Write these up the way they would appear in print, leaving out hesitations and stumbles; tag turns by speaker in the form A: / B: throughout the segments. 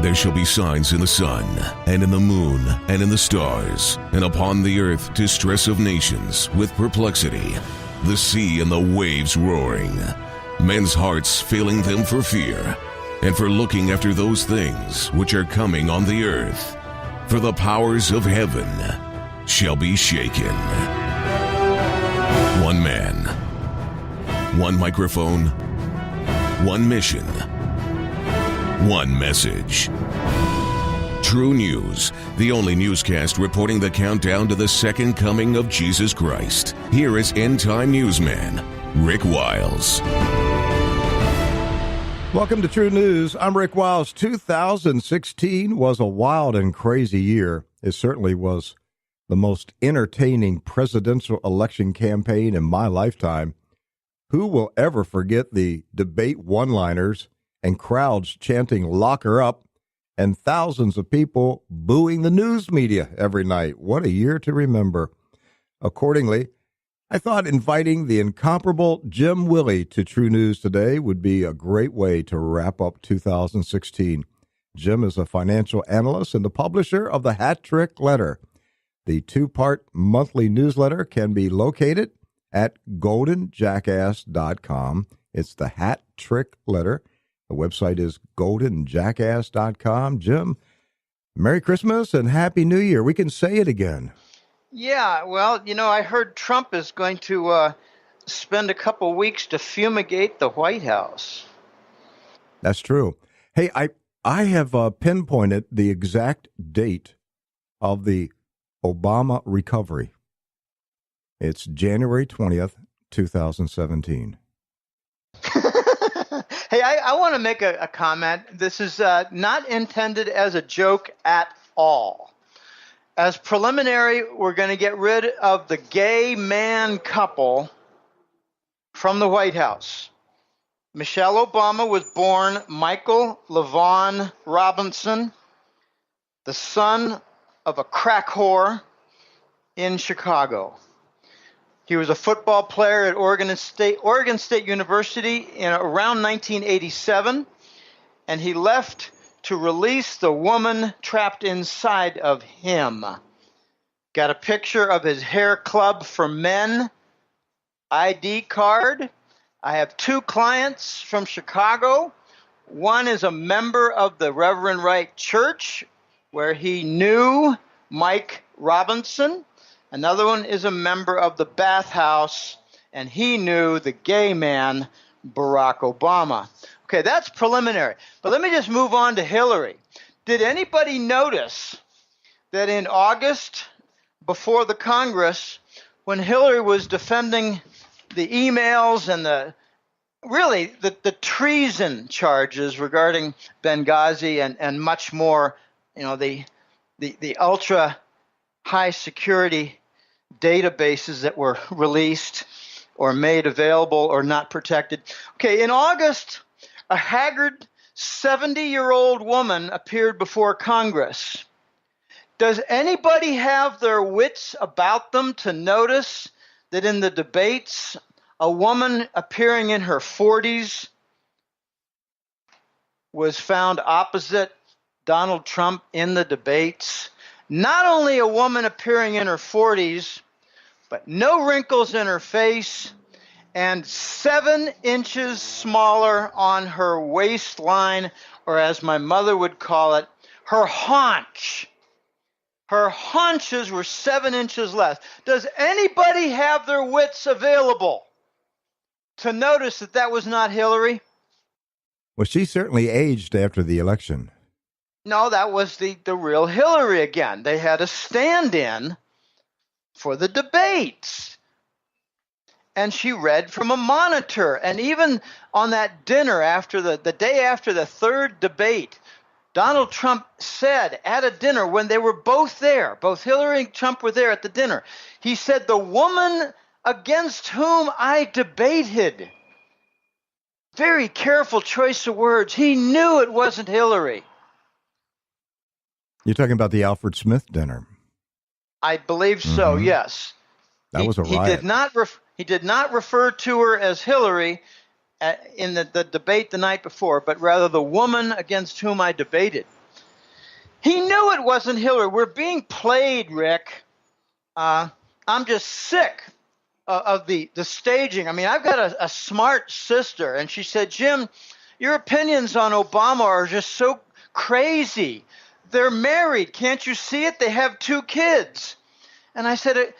A: And there shall be signs in the sun, and in the moon, and in the stars, and upon the earth distress of nations, with perplexity, the sea and the waves roaring, men's hearts failing them for fear, and for looking after those things which are coming on the earth. For the powers of heaven shall be shaken. One man, one microphone, one mission, one message. True News, the only newscast reporting the countdown to the second coming of Jesus Christ. Here is end-time newsman Rick Wiles.
B: Welcome to True News. I'm Rick Wiles. 2016 was a wild and crazy year. It certainly was the most entertaining presidential election campaign in my lifetime. Who will ever forget the debate one-liners and crowds chanting "lock her up" and thousands of people booing the news media every night? What a year to remember. Accordingly, I thought inviting the incomparable Jim Willie to True News today would be a great way to wrap up 2016. Jim is a financial analyst and the publisher of the Hat Trick Letter. The two-part monthly newsletter can be located at goldenjackass.com. It's the Hat Trick Letter. The website is goldenjackass.com. Jim, Merry Christmas and Happy New Year. We can say it again.
C: Yeah, well, I heard Trump is going to spend a couple weeks to fumigate the White House.
B: That's true. Hey, I have pinpointed the exact date of the Obama recovery. It's January 20th, 2017.
C: Hey, I want to make a comment. This is not intended as a joke at all. As preliminary, we're going to get rid of the gay man couple from the White House. Michelle Obama was born Michael LaVaughn Robinson, the son of a crack whore in Chicago. He was a football player at Oregon State University in around 1987, and he left to release the woman trapped inside of him. Got a picture of his hair club for men ID card. I have two clients from Chicago. One is a member of the Reverend Wright Church, where he knew Mike Robinson. Another one is a member of the bathhouse, and he knew the gay man, Barack Obama. Okay, that's preliminary. But let me just move on to Hillary. Did anybody notice that in August, before the Congress, when Hillary was defending the emails and the treason charges regarding Benghazi and much more, the ultra high security databases that were released or made available or not protected. Okay, in August, a haggard 70-year-old woman appeared before Congress. Does anybody have their wits about them to notice that in the debates, a woman appearing in her 40s was found opposite Donald Trump in the debates? Not only a woman appearing in her 40s, but no wrinkles in her face and 7 inches smaller on her waistline, or as my mother would call it, her haunch. Her haunches were 7 inches less. Does anybody have their wits available to notice that that was not Hillary?
B: Well, she certainly aged after the election.
C: No, that was the real Hillary again. They had a stand-in for the debates. And she read from a monitor. And even on that dinner after the day after the third debate, Donald Trump said at a dinner when they were both there, both Hillary and Trump were there at the dinner, he said, "The woman against whom I debated." Very careful choice of words. He knew it wasn't Hillary.
B: You're talking about the Alfred Smith dinner.
C: I believe so, yes.
B: That was a riot.
C: He did not refer to her as Hillary in the debate the night before, but rather the woman against whom I debated. He knew it wasn't Hillary. We're being played, Rick. I'm just sick of the staging. I mean, I've got a smart sister, and she said, Jim, your opinions on Obama are just so crazy. They're married. Can't you see it? They have 2 kids. And I said,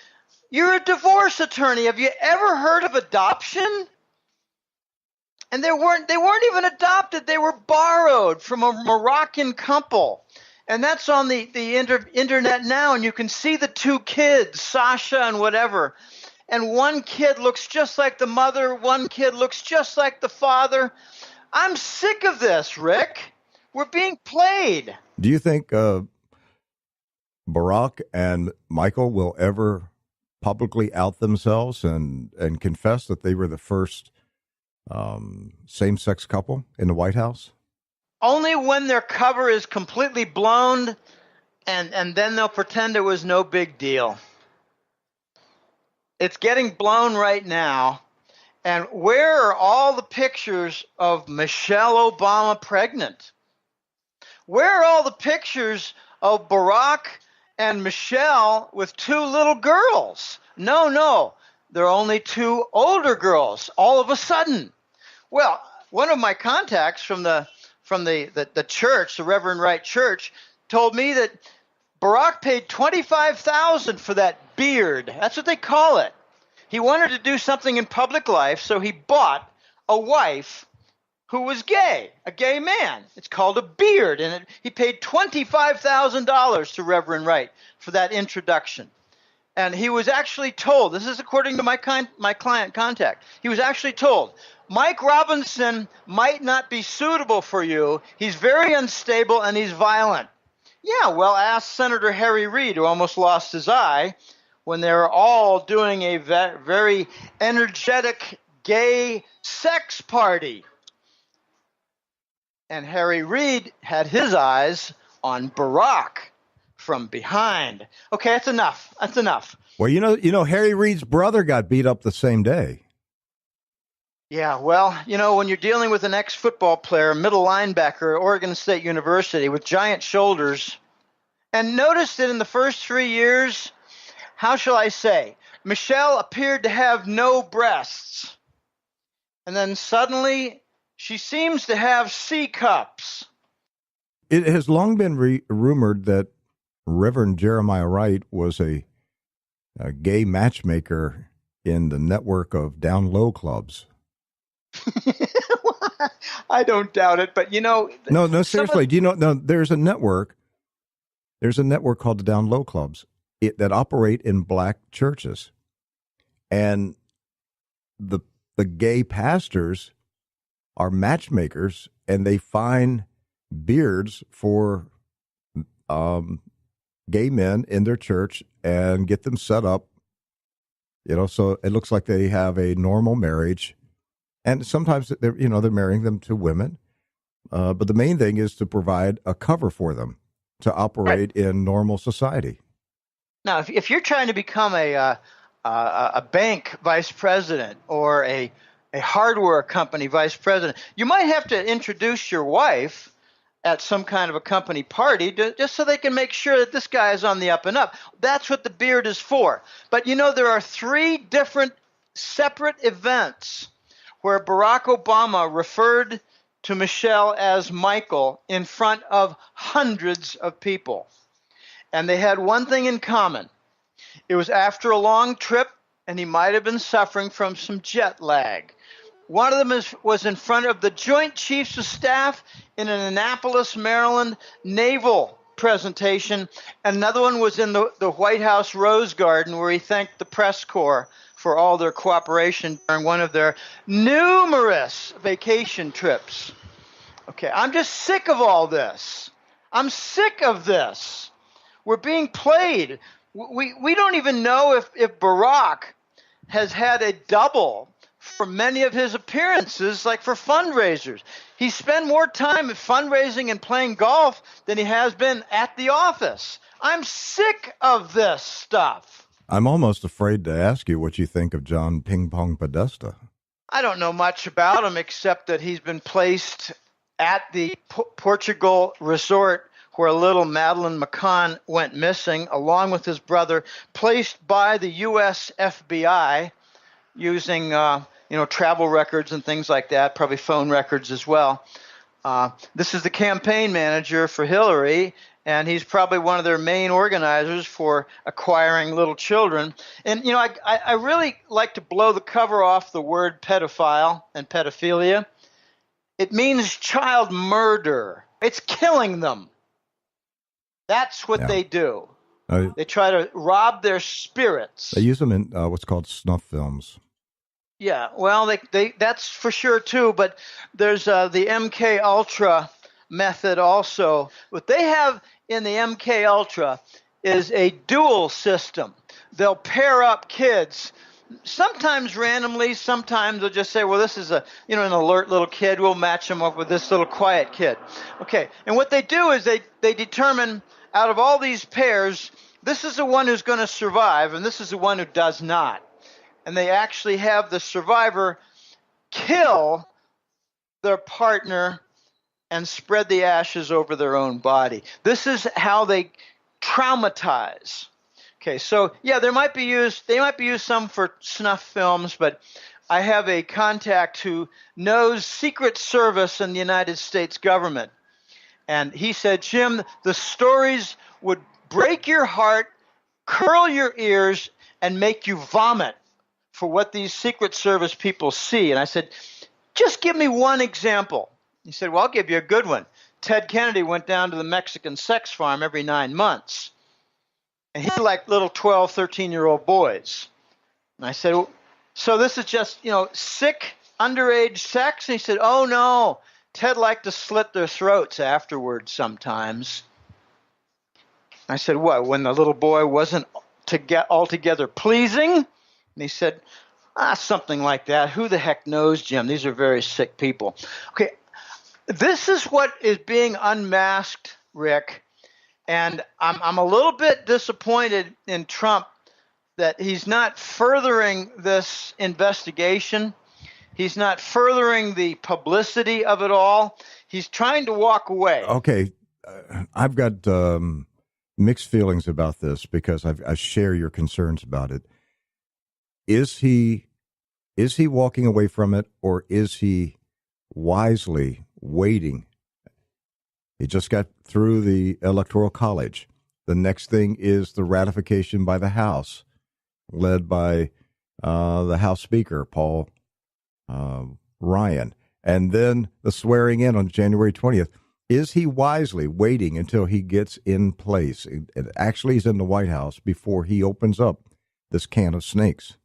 C: you're a divorce attorney. Have you ever heard of adoption? And they weren't even adopted. They were borrowed from a Moroccan couple. And that's on the internet now, and you can see the 2 kids, Sasha and whatever. And one kid looks just like the mother, one kid looks just like the father. I'm sick of this, Rick. We're being played.
B: Do you think Barack and Michael will ever publicly out themselves and confess that they were the first same-sex couple in the White House?
C: Only when their cover is completely blown, and then they'll pretend it was no big deal. It's getting blown right now. And where are all the pictures of Michelle Obama pregnant? Where are all the pictures of Barack and Michelle with 2 little girls? No, there are only 2 older girls all of a sudden. Well, one of my contacts from the church, the Reverend Wright Church, told me that Barack paid $25,000 for that beard. That's what they call it. He wanted to do something in public life, so he bought a wife who was gay, a gay man. It's called a beard, and he paid $25,000 to Reverend Wright for that introduction. And he was actually told, this is according to my client contact, he was actually told, Mike Robinson might not be suitable for you. He's very unstable and he's violent. Yeah, well, ask Senator Harry Reid, who almost lost his eye when they were all doing a very energetic gay sex party. And Harry Reid had his eyes on Barack from behind. Okay, that's enough. That's enough.
B: Well, you know, Harry Reid's brother got beat up the same day.
C: Yeah, well, when you're dealing with an ex-football player, middle linebacker at Oregon State University with giant shoulders, and notice that in the first 3 years, how shall I say, Michelle appeared to have no breasts. And then suddenly, she seems to have C cups.
B: It has long been rumored that Reverend Jeremiah Wright was a gay matchmaker in the network of down low clubs.
C: I don't doubt it, but No,
B: seriously. Do you know? No, there's a network. There's a network called the Down Low Clubs that operate in black churches, and the gay pastors are matchmakers, and they find beards for gay men in their church and get them set up. So it looks like they have a normal marriage. And sometimes they're marrying them to women, but the main thing is to provide a cover for them to operate in normal society.
C: Now, if you're trying to become a bank vice president or a hardware company vice president, you might have to introduce your wife at some kind of a company party just so they can make sure that this guy is on the up and up. That's what the beard is for. But there are 3 different separate events where Barack Obama referred to Michelle as Michael in front of hundreds of people. And they had one thing in common. It was after a long trip, and he might have been suffering from some jet lag. One of them was in front of the Joint Chiefs of Staff in an Annapolis, Maryland naval presentation. Another one was in the White House Rose Garden, where he thanked the press corps for all their cooperation during one of their numerous vacation trips. Okay, I'm just sick of all this. I'm sick of this. We're being played. We don't even know if Barack has had a double for many of his appearances, like for fundraisers. He spent more time at fundraising and playing golf than he has been at the office. I'm sick of this stuff.
B: I'm almost afraid to ask you what you think of John Ping Pong Podesta.
C: I don't know much about him except that he's been placed at the Portugal resort where little Madeline McCann went missing, along with his brother, placed by the U.S. FBI using travel records and things like that, probably phone records as well. This is the campaign manager for Hillary, and he's probably one of their main organizers for acquiring little children. And, I really like to blow the cover off the word pedophile and pedophilia. It means child murder. It's killing them. That's what they do. They try to rob their spirits.
B: They use them in what's called snuff films.
C: Yeah, well, they that's for sure too. But there's the MK Ultra method also. What they have in the MK Ultra is a dual system. They'll pair up kids, sometimes randomly. Sometimes they'll just say, "Well, this is an alert little kid. We'll match him up with this little quiet kid." Okay, and what they do is they determine out of all these pairs, this is the one who's going to survive, and this is the one who does not. And they actually have the survivor kill their partner and spread the ashes over their own body. This is how they traumatize. Okay, so yeah, they might be used some for snuff films, but I have a contact who knows Secret Service in the United States government. And he said, "Jim, the stories would break your heart, curl your ears, and make you vomit for what these Secret Service people see." And I said, "Just give me one example." He said, "Well, I'll give you a good one. Ted Kennedy went down to the Mexican sex farm every 9 months. And he liked little 12, 13-year-old boys." And I said, "Well, so this is just, sick underage sex?" And he said, "Oh, no. Ted liked to slit their throats afterwards sometimes." I said, "What, when the little boy wasn't altogether pleasing?" And he said, "Something like that. Who the heck knows, Jim? These are very sick people." Okay, this is what is being unmasked, Rick. And I'm a little bit disappointed in Trump that he's not furthering this investigation. He's not furthering the publicity of it all. He's trying to walk away.
B: Okay, I've got mixed feelings about this because I share your concerns about it. Is he walking away from it, or is he wisely waiting? He just got through the Electoral College. The next thing is the ratification by the House, led by the House Speaker, Paul Ryan, and then the swearing in on January 20th. Is he wisely waiting until he gets in place? It actually is in the White House before he opens up this can of snakes.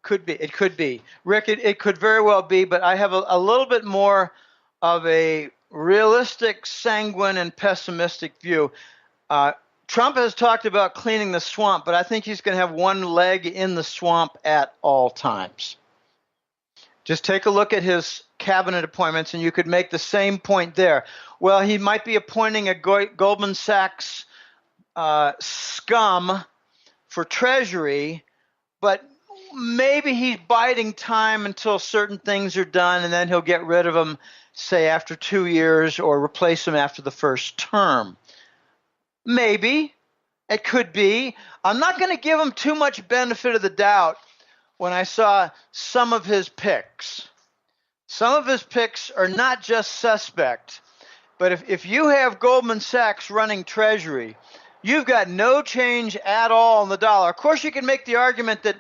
C: Could be. It could be. Rick, it could very well be, but I have a little bit more of a realistic, sanguine, and pessimistic view. Trump has talked about cleaning the swamp, but I think he's going to have one leg in the swamp at all times. Just take a look at his cabinet appointments, and you could make the same point there. Well, he might be appointing a Goldman Sachs scum for Treasury, but maybe he's biding time until certain things are done, and then he'll get rid of them, say, after 2 years, or replace them after the first term. Maybe. It could be. I'm not going to give him too much benefit of the doubt when I saw some of his picks. Some of his picks are not just suspect, but if you have Goldman Sachs running Treasury, you've got no change at all in the dollar. Of course, you can make the argument that,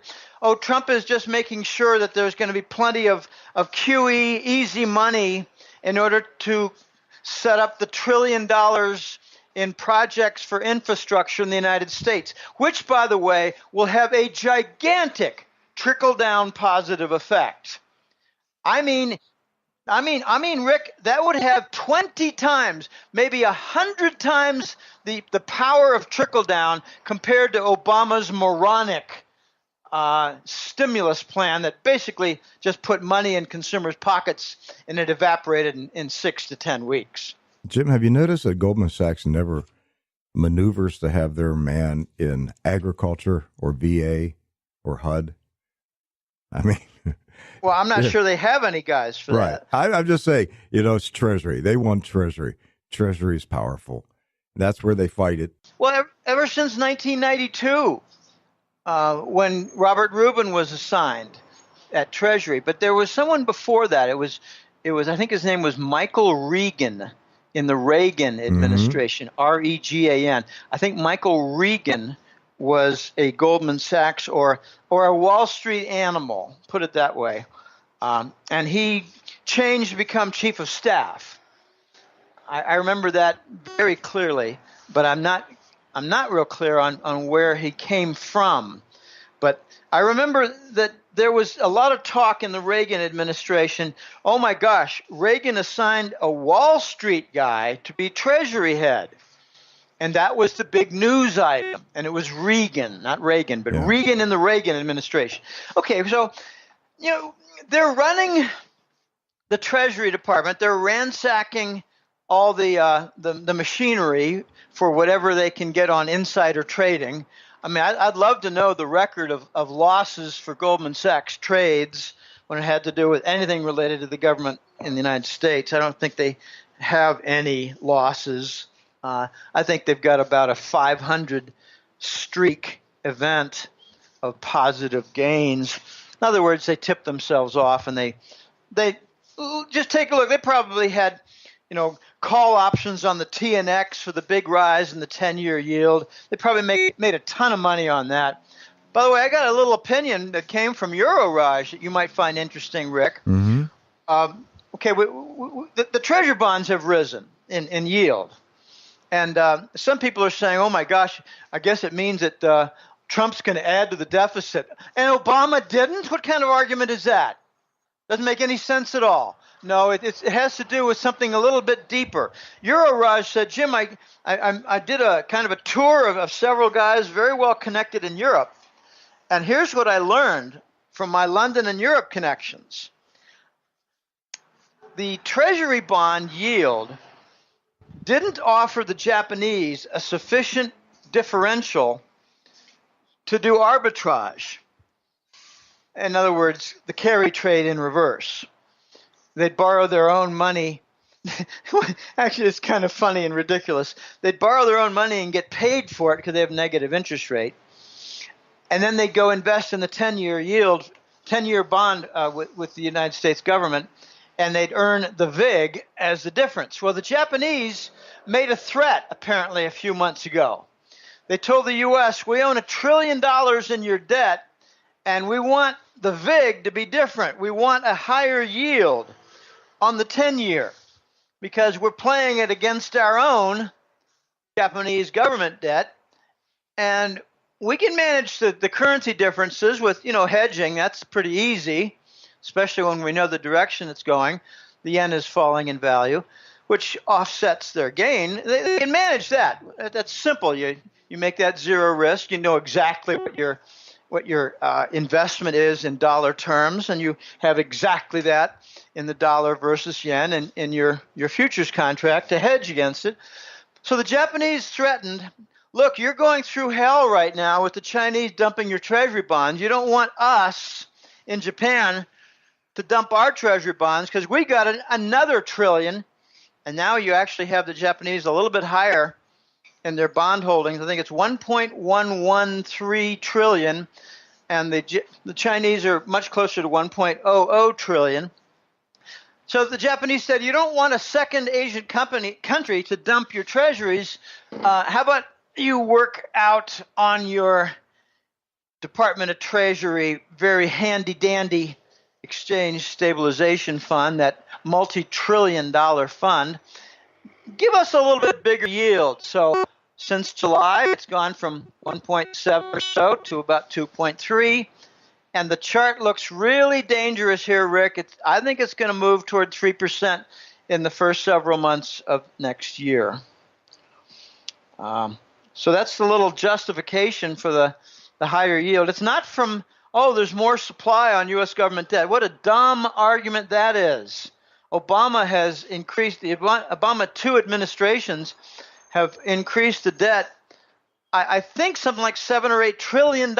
C: Trump is just making sure that there's going to be plenty of QE, easy money, in order to set up the $1 trillion in projects for infrastructure in the United States, which, by the way, will have a gigantic trickle-down positive effect. I mean, Rick, that would have 20 times, maybe 100 times the power of trickle-down compared to Obama's moronic stimulus plan that basically just put money in consumers' pockets, and it evaporated in 6 to 10 weeks.
B: Jim, have you noticed that Goldman Sachs never maneuvers to have their man in agriculture or VA or HUD? I mean,
C: well, I'm not sure they have any guys for
B: that. I'm just saying, it's Treasury. They want Treasury. Treasury's powerful. That's where they fight it.
C: Well, ever since 1992, when Robert Rubin was assigned at Treasury, but there was someone before that. It was I think his name was Michael Regan in the Reagan administration, Regan. I think Michael Regan was a Goldman Sachs or a Wall Street animal, put it that way, and he changed to become chief of staff. I remember that very clearly, but I'm not real clear on where he came from. But I remember that there was a lot of talk in the Reagan administration. Oh my gosh, Reagan assigned a Wall Street guy to be Treasury head. And that was the big news item. And it was Regan, not Reagan, but Regan in the Reagan administration. Okay, so, they're running the Treasury Department. They're ransacking all the machinery for whatever they can get on insider trading. I mean, I'd love to know the record of losses for Goldman Sachs trades when it had to do with anything related to the government in the United States. I don't think they have any losses. I think they've got about a 500 streak event of positive gains. In other words, they tip themselves off, and they just take a look. They probably had, call options on the TNX for the big rise in the 10-year yield. They probably made a ton of money on that. By the way, I got a little opinion that came from Euroraj that you might find interesting, Rick.
B: Mm-hmm.
C: Okay, the treasury bonds have risen in yield. And some people are saying, oh, my gosh, I guess it means that Trump's going to add to the deficit. And Obama didn't? What kind of argument is that? Doesn't make any sense at all. No, it has to do with something a little bit deeper. Euroraj said, Jim, I did a kind of a tour of several guys very well connected in Europe. And here's what I learned from my London and Europe connections. The Treasury bond yield didn't offer the Japanese a sufficient differential to do arbitrage. In other words, the carry trade in reverse. They'd borrow their own money. Actually, it's kind of funny and ridiculous. They'd borrow their own money and get paid for it because they have negative interest rate. And then they'd go invest in the 10-year yield, 10-year bond with the United States government, and they'd earn the VIG as the difference. Well, the Japanese made a threat, apparently, a few months ago. They told the U.S., we own $1 trillion in your debt, and we want the VIG to be different. We want a higher yield on the 10-year because we're playing it against our own Japanese government debt, and we can manage the currency differences with, hedging. That's pretty easy, especially when we know the direction it's going. The yen is falling in value, which offsets their gain. They can manage that. That's simple. You make that zero risk. You know exactly what your investment is in dollar terms, and you have exactly that in the dollar versus yen and in your futures contract to hedge against it. So the Japanese threatened, look, you're going through hell right now with the Chinese dumping your treasury bonds. You don't want us in Japan to dump our treasury bonds because we got another $1 trillion, and now you actually have the Japanese a little bit higher in their bond holdings. I think it's 1.113 trillion, and the Chinese are much closer to 1.00 trillion. So the Japanese said, you don't want a second Asian country to dump your treasuries. How about you work out on your Department of Treasury very handy-dandy exchange stabilization fund, that multi-trillion-dollar fund. Give us a little bit bigger yield. So since July, it's gone from 1.7 or so to about 2.3. And the chart looks really dangerous here, Rick. I think it's going to move toward 3% in the first several months of next year. So that's the little justification for the higher yield. It's not from, there's more supply on U.S. government debt. What a dumb argument that is. Obama has increased, the Obama 2 administrations have increased the debt, I think something like $7 or $8 trillion.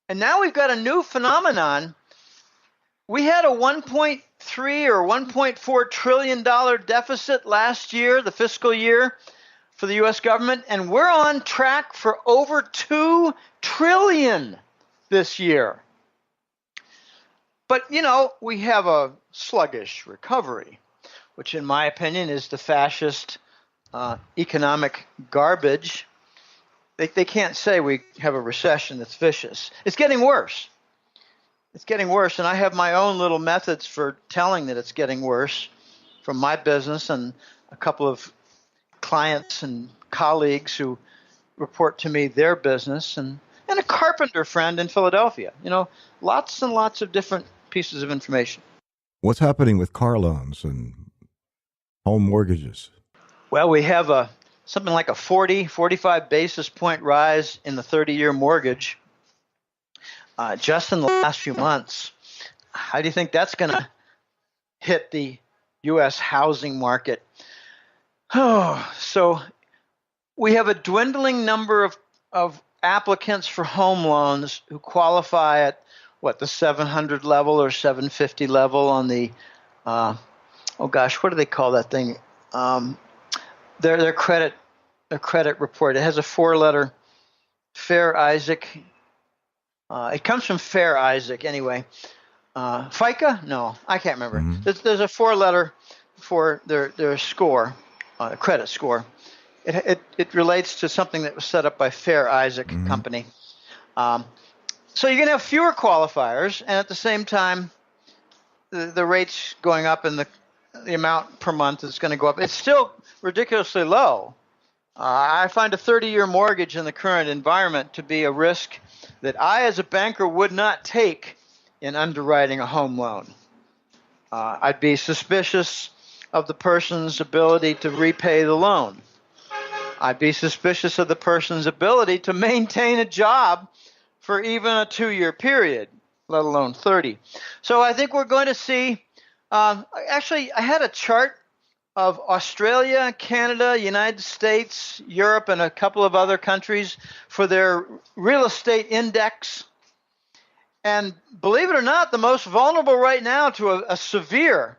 C: And now we've got a new phenomenon. We had a 1.3 or $1.4 trillion deficit last year, the fiscal year. for the U.S. government, and we're on track for over $2 trillion this year. But, we have a sluggish recovery, which in my opinion is the fascist economic garbage. They can't say we have a recession that's vicious. It's getting worse. It's getting worse, and I have my own little methods for telling that it's getting worse from my business and a couple of clients and colleagues who report to me their business, and a carpenter friend in Philadelphia. Lots and lots of different pieces of information.
B: What's happening with car loans and home mortgages?
C: Well, we have something like a 45 basis point rise in the 30-year mortgage just in the last few months. How do you think that's going to hit the U.S. housing market? So we have a dwindling number of applicants for home loans who qualify at the 700 level or 750 level on the what do they call that thing? Their credit report. It has a 4-letter Fair Isaac. It comes from Fair Isaac anyway. FICA? No, I can't remember.
B: Mm-hmm.
C: There's a 4-letter for their score, credit score. It relates to something that was set up by Fair Isaac Company. So you're going to have fewer qualifiers, and at the same time, the rates going up and the amount per month is going to go up. It's still ridiculously low. I find a 30-year mortgage in the current environment to be a risk that I, as a banker, would not take in underwriting a home loan. I'd be suspicious of the person's ability to repay the loan. I'd be suspicious of the person's ability to maintain a job for even a 2-year period, let alone 30. So I think we're going to see, actually, I had a chart of Australia, Canada, United States, Europe, and a couple of other countries for their real estate index. And believe it or not, the most vulnerable right now to a severe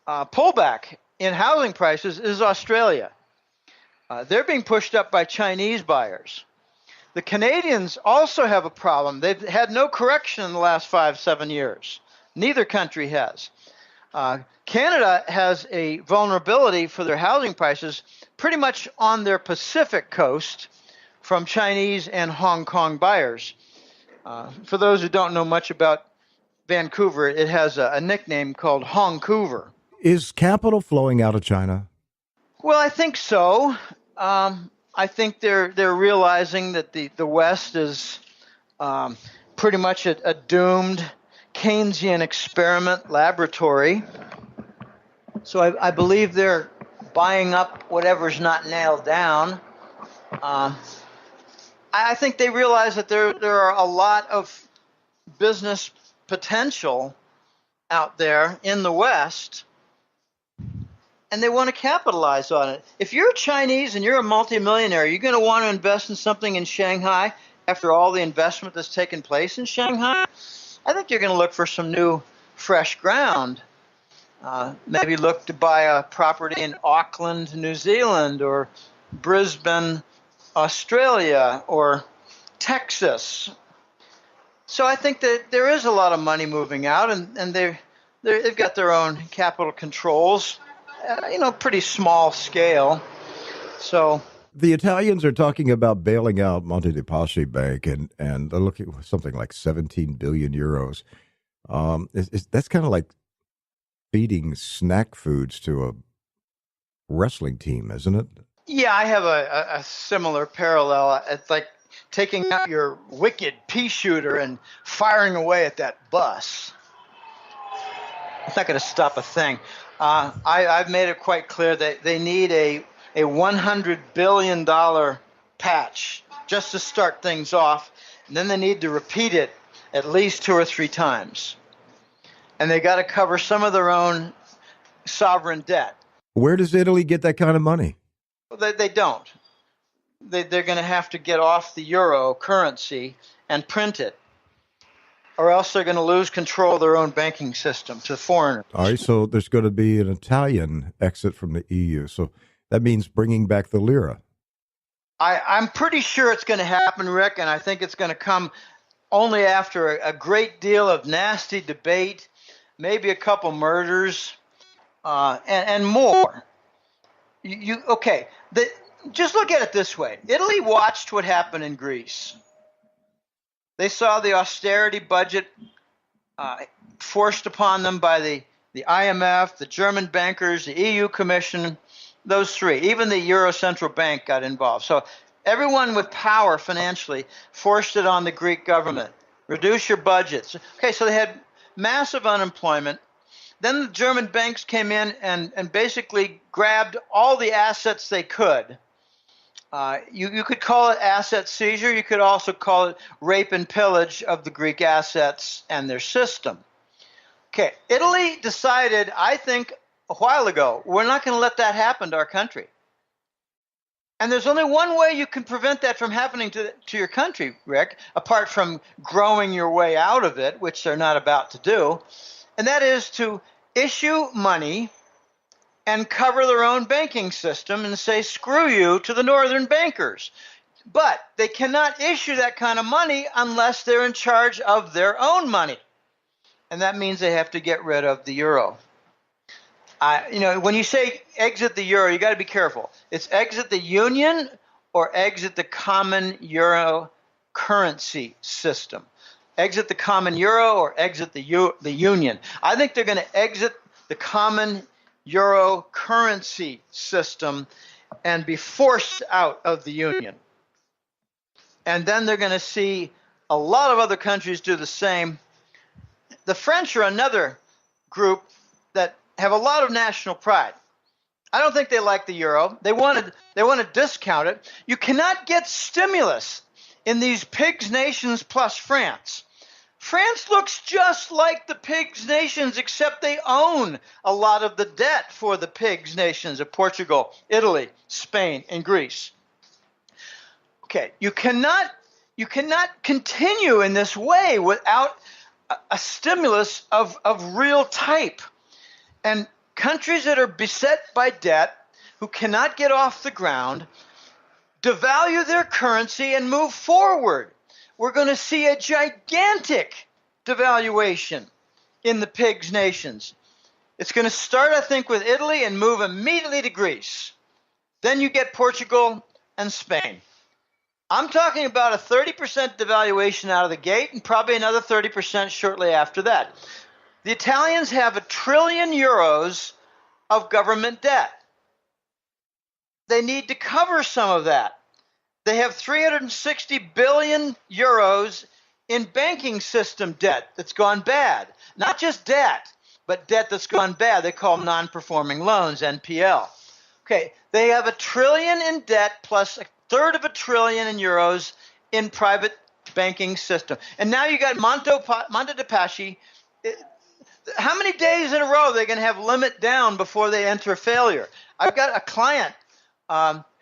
C: pullback in housing prices is Australia. They're being pushed up by Chinese buyers. The Canadians also have a problem. They've had no correction in the last 5-7 years. Neither country has. Canada has a vulnerability for their housing prices pretty much on their Pacific coast from Chinese and Hong Kong buyers. For those who don't know much about Vancouver, it has a nickname called Hongcouver.
B: Is capital flowing out of China?
C: Well, I think so. I think they're realizing that the West is pretty much a doomed Keynesian experiment laboratory. So I believe they're buying up whatever's not nailed down. I think they realize that there are a lot of business potential out there in the West, and they want to capitalize on it. If you're Chinese and you're a multimillionaire, you're going to want to invest in something in Shanghai after all the investment that's taken place in Shanghai. I think you're going to look for some new, fresh ground. Maybe look to buy a property in Auckland, New Zealand, or Brisbane, Australia, or Texas. So I think that there is a lot of money moving out, and they've got their own capital controls, pretty small scale. So
B: the Italians are talking about bailing out Monte dei Paschi Bank, and they're looking at something like 17 billion euros. That's kind of like feeding snack foods to a wrestling team, isn't it?
C: Yeah, I have a similar parallel. It's like taking out your wicked pea shooter and firing away at that bus. It's not going to stop a thing. I've made it quite clear that they need a $100 billion patch just to start things off, and then they need to repeat it at least 2 or 3 times. And they got to cover some of their own sovereign debt.
B: Where does Italy get that kind of money?
C: They don't. They're going to have to get off the euro currency and print it, or else they're going to lose control of their own banking system to foreigners.
B: All right, so there's going to be an Italian exit from the EU. So that means bringing back the lira.
C: I'm pretty sure it's going to happen, Rick, and I think it's going to come only after a great deal of nasty debate, maybe a couple murders, and more. Okay? Just look at it this way. Italy watched what happened in Greece. They saw the austerity budget forced upon them by the IMF, the German bankers, the EU Commission, those three. Even the Euro Central Bank got involved. So everyone with power financially forced it on the Greek government. Reduce your budgets. Okay, so they had massive unemployment. Then the German banks came in and basically grabbed all the assets they could. You could call it asset seizure. You could also call it rape and pillage of the Greek assets and their system. Okay, Italy decided, I think, a while ago, we're not going to let that happen to our country. And there's only one way you can prevent that from happening to your country, Rick, apart from growing your way out of it, which they're not about to do, and that is to issue money and cover their own banking system and say, screw you to the northern bankers. But they cannot issue that kind of money unless they're in charge of their own money. And that means they have to get rid of the euro. When you say exit the euro, you got to be careful. It's exit the union or exit the common euro currency system. Exit the common euro or exit the union. I think they're going to exit the common euro currency system and be forced out of the union. And then they're going to see a lot of other countries do the same. The French are another group that have a lot of national pride. I don't think they like the euro. They want to discount it. You cannot get stimulus in these pigs nations plus France. France looks just like the pigs nations, except they own a lot of the debt for the pigs nations of Portugal, Italy, Spain, and Greece. Okay, you cannot continue in this way without a stimulus of real type. And countries that are beset by debt, who cannot get off the ground, devalue their currency and move forward. We're going to see a gigantic devaluation in the pigs nations. It's going to start, I think, with Italy and move immediately to Greece. Then you get Portugal and Spain. I'm talking about a 30% devaluation out of the gate and probably another 30% shortly after that. The Italians have €1 trillion of government debt. They need to cover some of that. They have 360 billion euros in banking system debt that's gone bad. Not just debt, but debt that's gone bad. They call them non-performing loans, NPL. Okay, they have $1 trillion in debt plus a third of $1 trillion in euros in private banking system. And now you got Monte de Paschi. How many days in a row are they going to have limit down before they enter failure? I've got a client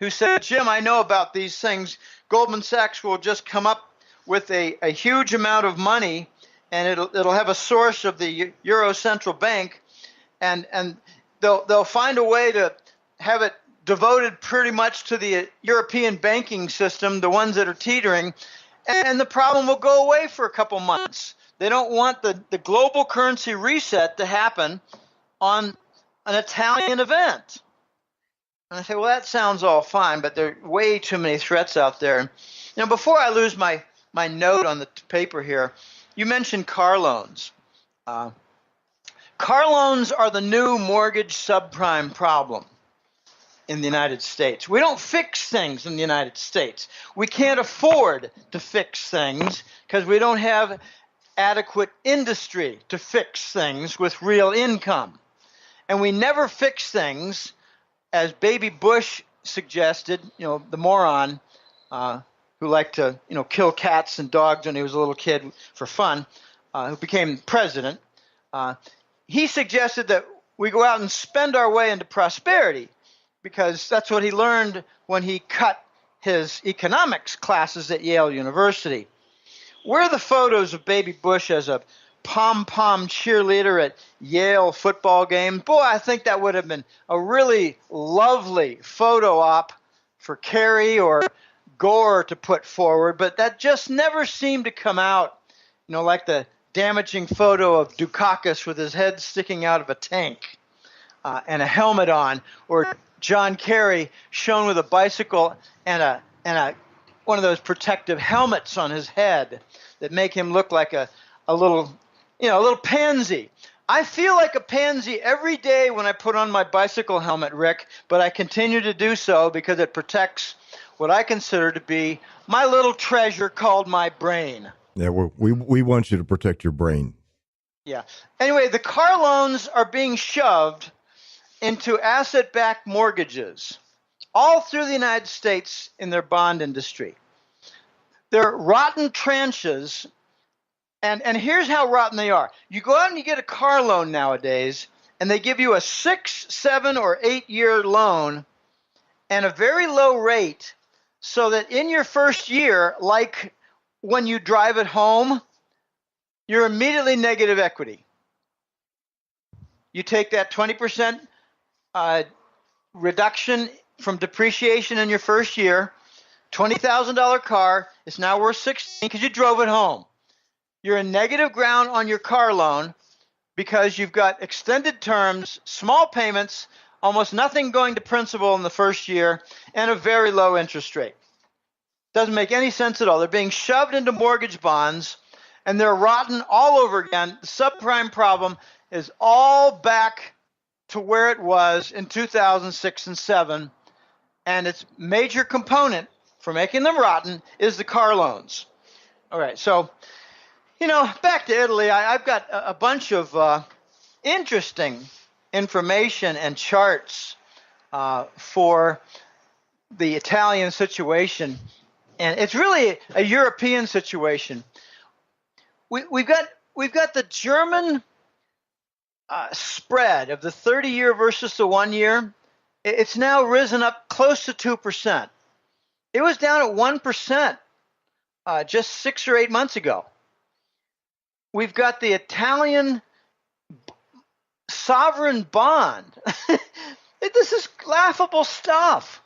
C: who said, Jim, I know about these things. Goldman Sachs will just come up with a huge amount of money, and it'll have a source of the Euro Central Bank, and they'll find a way to have it devoted pretty much to the European banking system, the ones that are teetering, and the problem will go away for a couple months. They don't want the global currency reset to happen on an Italian event. And I say, well, that sounds all fine, but there are way too many threats out there. Now, before I lose my note on the paper here, you mentioned car loans. Car loans are the new mortgage subprime problem in the United States. We don't fix things in the United States. We can't afford to fix things because we don't have adequate industry to fix things with real income. And we never fix things, as Baby Bush suggested, the moron who liked to, kill cats and dogs when he was a little kid for fun, who became president. He suggested that we go out and spend our way into prosperity, because that's what he learned when he cut his economics classes at Yale University. Where are the photos of Baby Bush as a pom-pom cheerleader at Yale football game. Boy, I think that would have been a really lovely photo op for Kerry or Gore to put forward, but that just never seemed to come out, like the damaging photo of Dukakis with his head sticking out of a tank and a helmet on, or John Kerry shown with a bicycle and a one of those protective helmets on his head that make him look like a little pansy. I feel like a pansy every day when I put on my bicycle helmet, Rick, but I continue to do so because it protects what I consider to be my little treasure called my brain.
B: Yeah, we want you to protect your brain.
C: Yeah. Anyway, the car loans are being shoved into asset-backed mortgages all through the United States in their bond industry. They're rotten tranches, and here's how rotten they are. You go out and you get a car loan nowadays, and they give you a 6, 7, or 8-year loan and a very low rate, so that in your first year, like when you drive it home, you're immediately negative equity. You take that 20% reduction from depreciation in your first year, $20,000 car is now worth $16,000 because you drove it home. You're in negative ground on your car loan because you've got extended terms, small payments, almost nothing going to principal in the first year, and a very low interest rate. Doesn't make any sense at all. They're being shoved into mortgage bonds, and they're rotten all over again. The subprime problem is all back to where it was in 2006 and 7, and its major component for making them rotten is the car loans. All right, so, back to Italy. I've got a bunch of interesting information and charts for the Italian situation, and it's really a European situation. We've got the German spread of the 30-year versus the 1 year. It's now risen up close to 2%. It was down at 1% just 6 or 8 months ago. We've got the Italian sovereign bond. This is laughable stuff.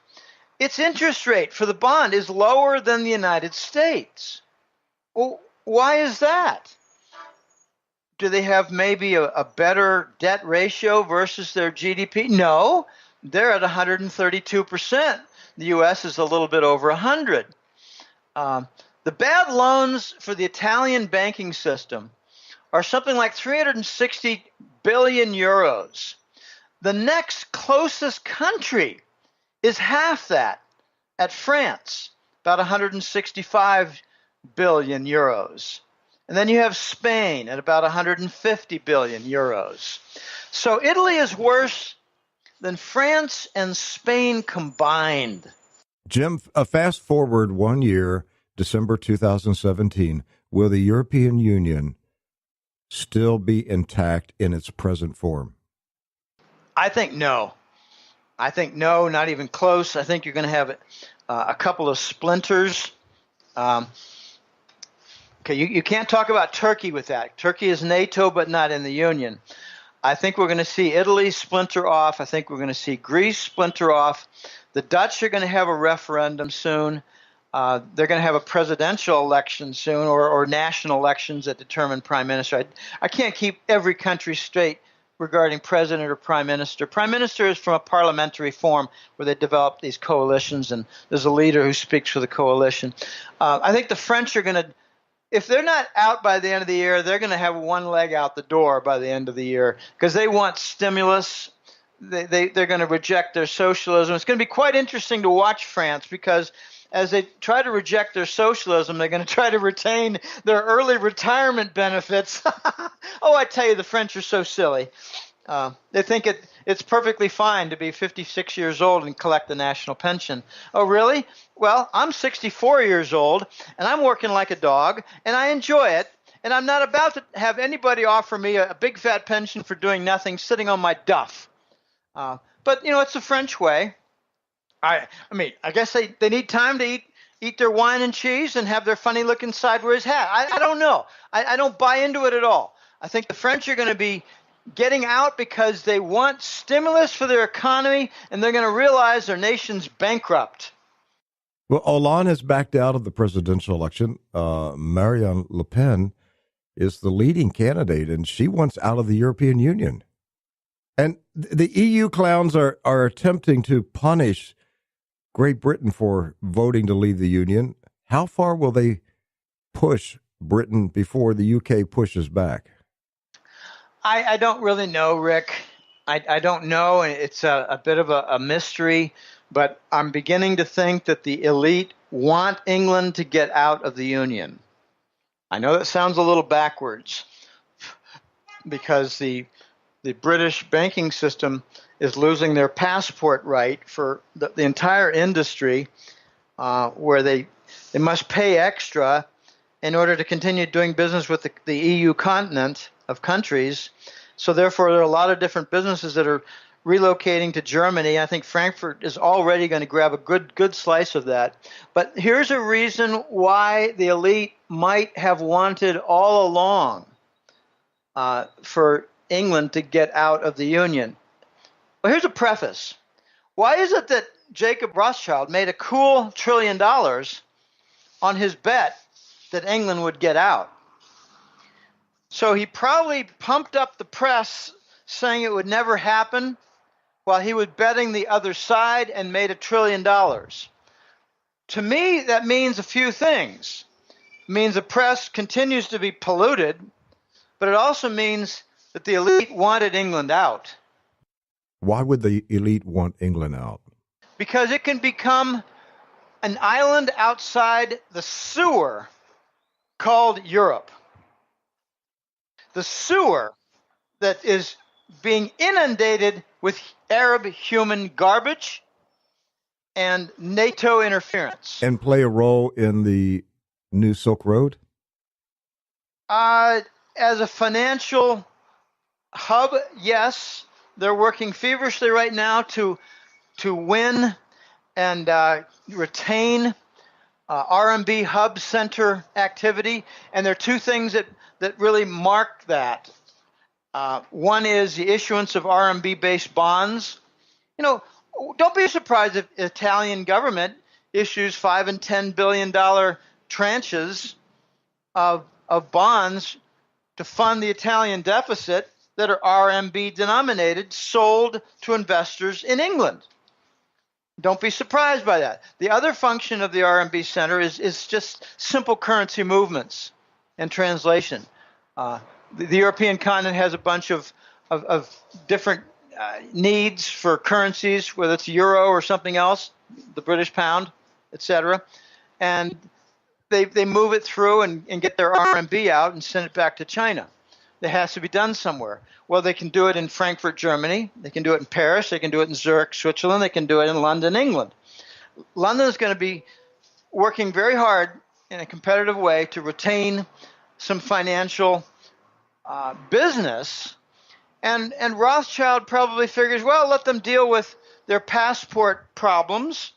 C: Its interest rate for the bond is lower than the United States. Well, why is that? Do they have maybe a better debt ratio versus their GDP? No, they're at 132%. The U.S. is a little bit over 100. The bad loans for the Italian banking system are something like 360 billion euros. The next closest country is half that, at France, about 165 billion euros. And then you have Spain at about 150 billion euros. So Italy is worse than France and Spain combined.
B: Jim, fast forward 1 year, December 2017, will the European Union still be intact in its present form?
C: I think no. Not even close. I think you're going to have a couple of splinters. You can't talk about Turkey with that. Turkey is NATO, but not in the Union. I think we're going to see Italy splinter off. I think we're going to see Greece splinter off. The Dutch are going to have a referendum soon. They're going to have a presidential election soon, or national elections that determine prime minister. I can't keep every country straight regarding president or prime minister. Prime minister is from a parliamentary form where they develop these coalitions, and there's a leader who speaks for the coalition. I think the French are going to, if they're not out by the end of the year, they're going to have one leg out the door by the end of the year because they want stimulus. They're going to reject their socialism. It's going to be quite interesting to watch France because as they try to reject their socialism, they're going to try to retain their early retirement benefits. Oh, I tell you, the French are so silly. They think it's perfectly fine to be 56 years old and collect the national pension. Oh, really? Well, I'm 64 years old, and I'm working like a dog, and I enjoy it, and I'm not about to have anybody offer me a big fat pension for doing nothing, sitting on my duff. But, it's the French way. I guess they need time to eat their wine and cheese and have their funny-looking sideways hat. I don't know. I don't buy into it at all. I think the French are going to be getting out because they want stimulus for their economy, and they're going to realize their nation's bankrupt.
B: Well, Hollande has backed out of the presidential election. Marine Le Pen is the leading candidate, and she wants out of the European Union. And the EU clowns are attempting to punish Great Britain for voting to leave the Union. How far will they push Britain before the UK pushes back?
C: I don't really know, Rick. I don't know. It's a bit of a mystery, but I'm beginning to think that the elite want England to get out of the Union. I know that sounds a little backwards because the British banking system is losing their passport right for the entire industry, where they must pay extra in order to continue doing business with the EU continent of countries. So therefore, there are a lot of different businesses that are relocating to Germany. I think Frankfurt is already going to grab a good slice of that. But here's a reason why the elite might have wanted all along for England to get out of the Union. Well, here's a preface. Why is it that Jacob Rothschild made a cool $1 trillion on his bet that England would get out? So he probably pumped up the press saying it would never happen while he was betting the other side and made $1 trillion. To me, that means a few things. It means the press continues to be polluted, but it also means that the elite wanted England out.
B: Why would the elite want England out?
C: Because it can become an island outside the sewer called Europe. The sewer that is being inundated with Arab human garbage and NATO interference.
B: And play a role in the new Silk Road?
C: As a financial hub, yes. They're working feverishly right now to win and retain RMB hub center activity. And there are two things that really mark that. One is the issuance of RMB-based bonds. You know, don't be surprised if the Italian government issues $5 and $10 billion tranches of bonds to fund the Italian deficit that are RMB denominated, sold to investors in England. Don't be surprised by that. The other function of the RMB Center is just simple currency movements and translation. The European continent has a bunch of different needs for currencies, whether it's euro or something else, the British pound, etc. And they move it through and get their RMB out and send it back to China. That has to be done somewhere. Well, they can do it in Frankfurt, Germany. They can do it in Paris. They can do it in Zurich, Switzerland. They can do it in London, England. London is going to be working very hard in a competitive way to retain some financial business. And Rothschild probably figures, well, let them deal with their passport problems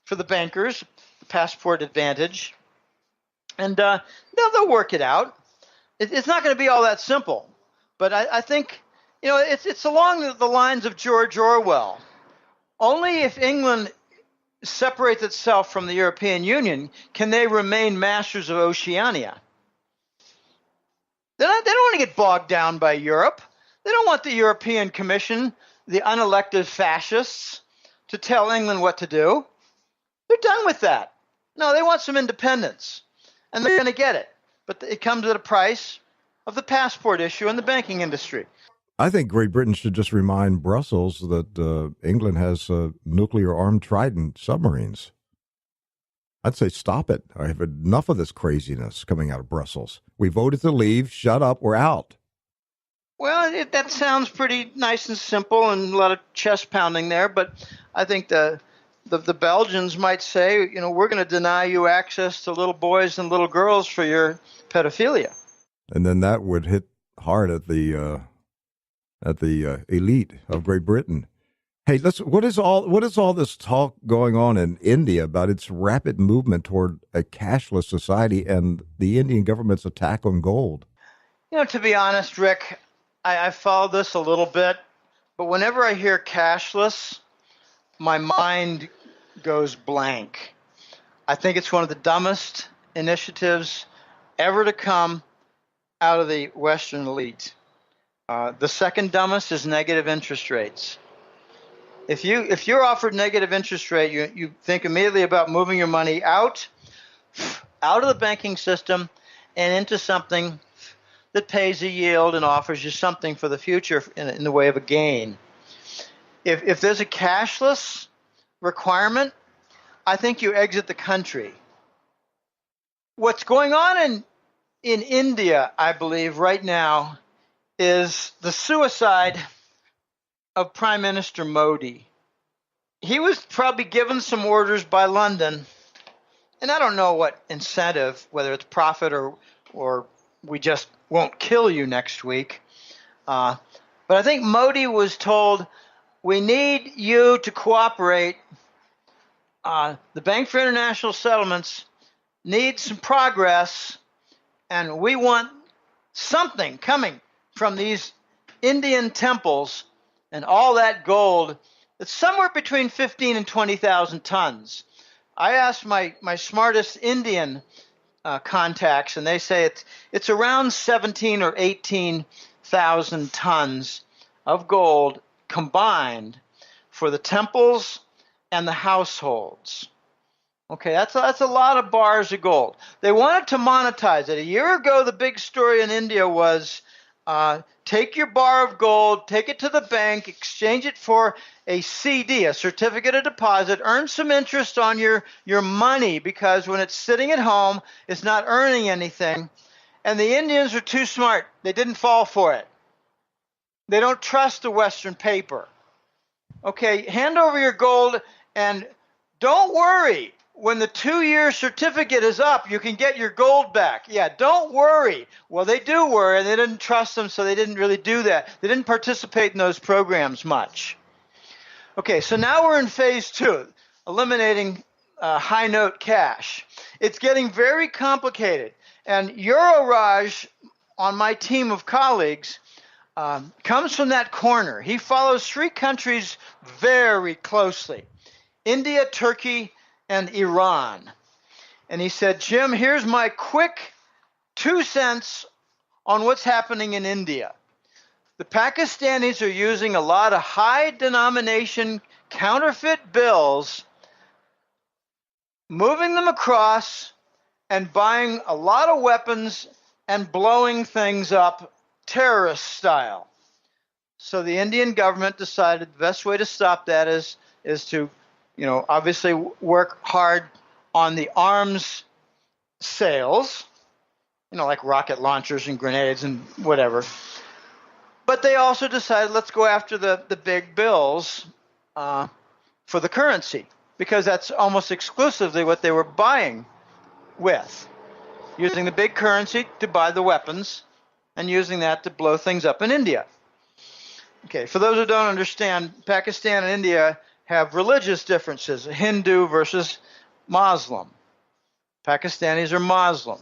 C: for the bankers, the passport advantage. And they'll work it out. It's not going to be all that simple, but I think, you know, it's along the lines of George Orwell. Only if England separates itself from the European Union can they remain masters of Oceania. They don't want to get bogged down by Europe. They don't want the European Commission, the unelected fascists, to tell England what to do. They're done with that. No, they want some independence, and they're going to get it. But it comes at a price of the passport issue in the banking industry.
B: I think Great Britain should just remind Brussels that England has nuclear-armed Trident submarines. I'd say stop it. I have enough of this craziness coming out of Brussels. We voted to leave. Shut up. We're out.
C: Well, that sounds pretty nice and simple and a lot of chest pounding there. But I think the Belgians might say, you know, we're going to deny you access to little boys and little girls for your pedophilia.
B: And then that would hit hard at the elite of Great Britain. Hey, what is all this talk going on in India about its rapid movement toward a cashless society and the Indian government's attack on gold?
C: To be honest, Rick, I followed this a little bit, but whenever I hear cashless, my mind goes blank. I think it's one of the dumbest initiatives ever to come out of the Western elite. The second dumbest is negative interest rates. If you're offered negative interest rate, you think immediately about moving your money out of the banking system and into something that pays a yield and offers you something for the future in the way of a gain. If there's a cashless requirement, I think you exit the country. What's going on in India, I believe, right now is the suicide of Prime Minister Modi. He was probably given some orders by London, and I don't know what incentive, whether it's profit or we just won't kill you next week. But I think Modi was told, we need you to cooperate. The Bank for International Settlements needs some progress, and we want something coming from these Indian temples and all that gold. It's somewhere between 15 and 20,000 tons. I asked my smartest Indian contacts, and they say it's around 17 or 18,000 tons of gold combined for the temples and the households. Okay, that's a lot of bars of gold. They wanted to monetize it. A year ago, the big story in India was take your bar of gold, take it to the bank, exchange it for a CD, a certificate of deposit, earn some interest on your money, because when it's sitting at home, it's not earning anything. And the Indians are too smart. They didn't fall for it. They don't trust the Western paper. Okay, hand over your gold and don't worry. When the 2-year certificate is up, you can get your gold back. Yeah, don't worry. Well, they do worry, and they didn't trust them, so they didn't really do that. They didn't participate in those programs much. Okay, so now we're in phase 2, eliminating high-note cash. It's getting very complicated. And Euroraj, on my team of colleagues, comes from that corner. He follows 3 countries very closely: India, Turkey, and Iran. And he said, Jim, here's my quick 2 cents on what's happening in India. The Pakistanis are using a lot of high denomination counterfeit bills, moving them across and buying a lot of weapons and blowing things up terrorist style. So the Indian government decided the best way to stop that is to obviously work hard on the arms sales, like rocket launchers and grenades and whatever. But they also decided, let's go after the big bills for the currency, because that's almost exclusively what they were buying with, using the big currency to buy the weapons and using that to blow things up in India. Okay, for those who don't understand, Pakistan and India have religious differences, Hindu versus Muslim. Pakistanis are Muslim.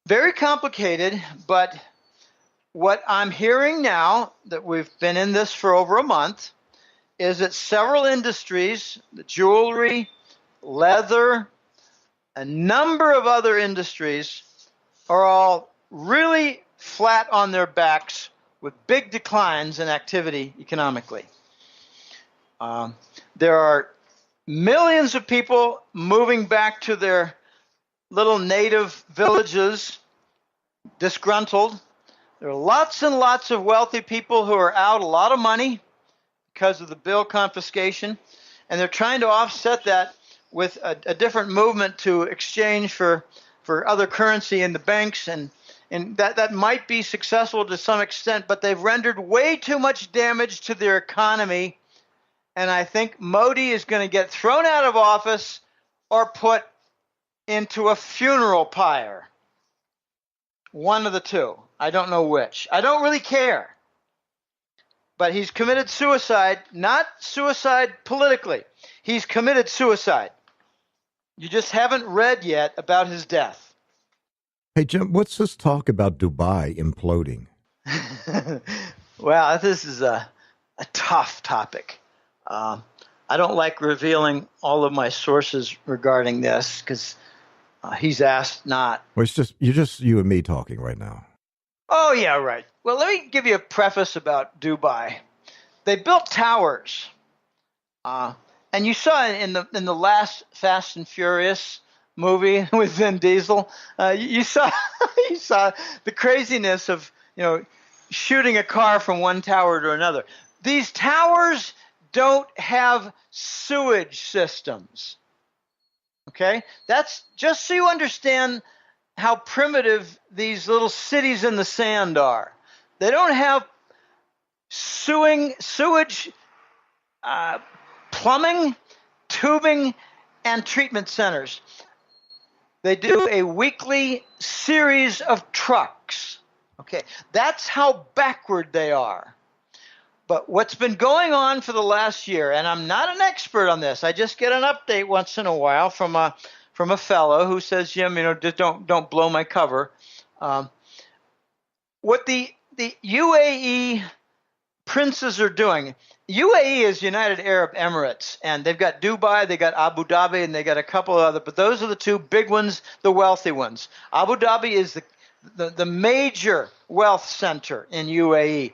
C: Very complicated, but what I'm hearing now, that we've been in this for over a month, is that several industries, the jewelry, leather, a number of other industries, are all really flat on their backs with big declines in activity economically. There are millions of people moving back to their little native villages, disgruntled. There are lots and lots of wealthy people who are out a lot of money because of the bill confiscation, and they're trying to offset that with a different movement to exchange for other currency in the banks, and that might be successful to some extent, but they've rendered way too much damage to their economy. And I think Modi is going to get thrown out of office or put into a funeral pyre. One of the two. I don't know which. I don't really care. But he's committed suicide, not suicide politically. He's committed suicide. You just haven't read yet about his death.
B: Hey, Jim, what's this talk about Dubai imploding?
C: Well, this is a tough topic. I don't like revealing all of my sources regarding this because he's asked not.
B: Well, it's just you and me talking right now.
C: Oh, yeah, right. Well, let me give you a preface about Dubai. They built towers, and you saw in the last Fast and Furious movie with Vin Diesel. You saw you saw the craziness of shooting a car from one tower to another. These towers don't have sewage systems. Okay, that's just so you understand how primitive these little cities in the sand are. They don't have sewage, plumbing, tubing, and treatment centers. They do a weekly series of trucks. Okay, that's how backward they are. But what's been going on for the last year, and I'm not an expert on this, I just get an update once in a while from a fellow who says, Jim, just don't blow my cover. What the UAE princes are doing. UAE is United Arab Emirates, and they've got Dubai, they got Abu Dhabi, and they got a couple of other, but those are the two big ones, the wealthy ones. Abu Dhabi is the major wealth center in UAE.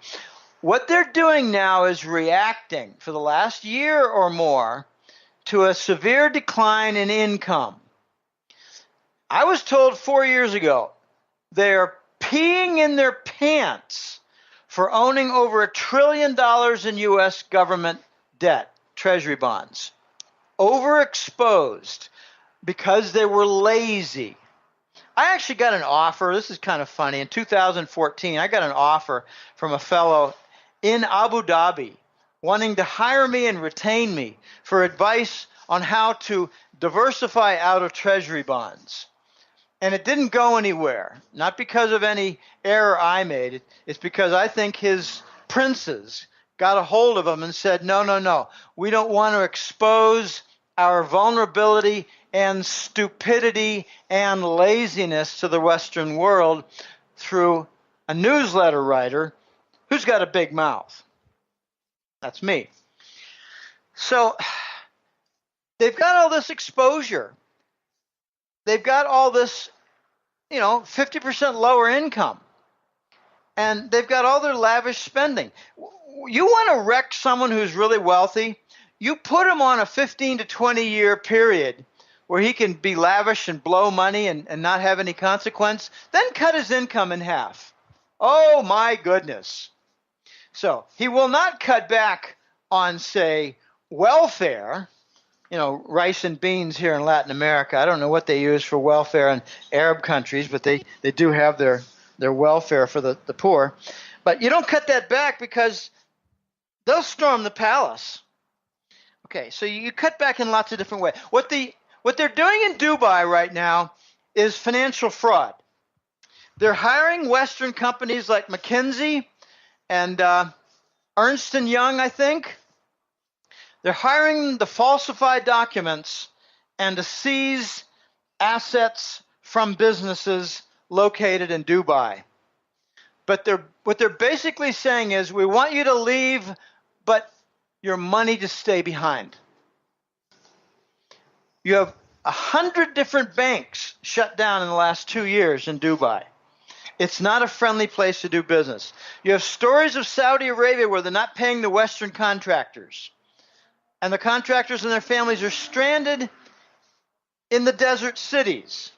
C: What they're doing now is reacting for the last year or more to a severe decline in income. I was told 4 years ago they're peeing in their pants for owning over $1 trillion in U.S. government debt, treasury bonds. Overexposed because they were lazy. I actually got an offer. This is kind of funny. In 2014, I got an offer from a fellow in Abu Dhabi wanting to hire me and retain me for advice on how to diversify out of treasury bonds. And it didn't go anywhere, not because of any error I made. It's because I think his princes got a hold of him and said, no, we don't want to expose our vulnerability and stupidity and laziness to the Western world through a newsletter writer who's got a big mouth. That's me. So they've got all this exposure. They've got all this, 50% lower income. And they've got all their lavish spending. You want to wreck someone who's really wealthy? You put him on a 15 to 20 year period where he can be lavish and blow money and not have any consequence, then cut his income in half. Oh, my goodness. So he will not cut back on, say, welfare, rice and beans here in Latin America. I don't know what they use for welfare in Arab countries, but they do have their welfare for the poor. But you don't cut that back because they'll storm the palace. Okay, so you cut back in lots of different ways. What they're doing in Dubai right now is financial fraud. They're hiring Western companies like McKinsey and Ernst & Young, I think. They're hiring them to falsify documents and to seize assets from businesses located in Dubai. But what they're basically saying is, we want you to leave, but your money to stay behind. You have 100 different banks shut down in the last 2 years in Dubai. It's not a friendly place to do business. You have stories of Saudi Arabia where they're not paying the Western contractors. And the contractors and their families are stranded in the desert cities.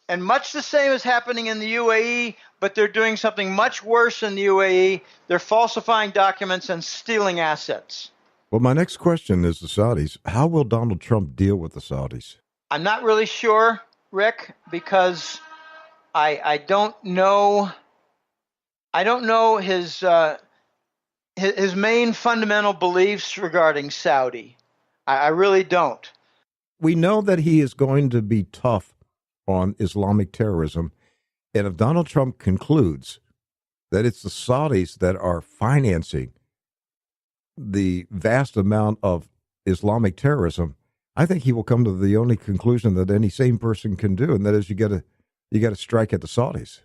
C: And much the same is happening in the UAE, but they're doing something much worse in the UAE. They're falsifying documents and stealing assets.
B: Well, my next question is the Saudis. How will Donald Trump deal with the Saudis?
C: I'm not really sure, Rick, because I don't know. I don't know his main fundamental beliefs regarding Saudi. I really don't.
B: We know that he is going to be tough on Islamic terrorism. And if Donald Trump concludes that it's the Saudis that are financing the vast amount of Islamic terrorism, I think he will come to the only conclusion that any sane person can do, and that is you got to You got to strike at the Saudis.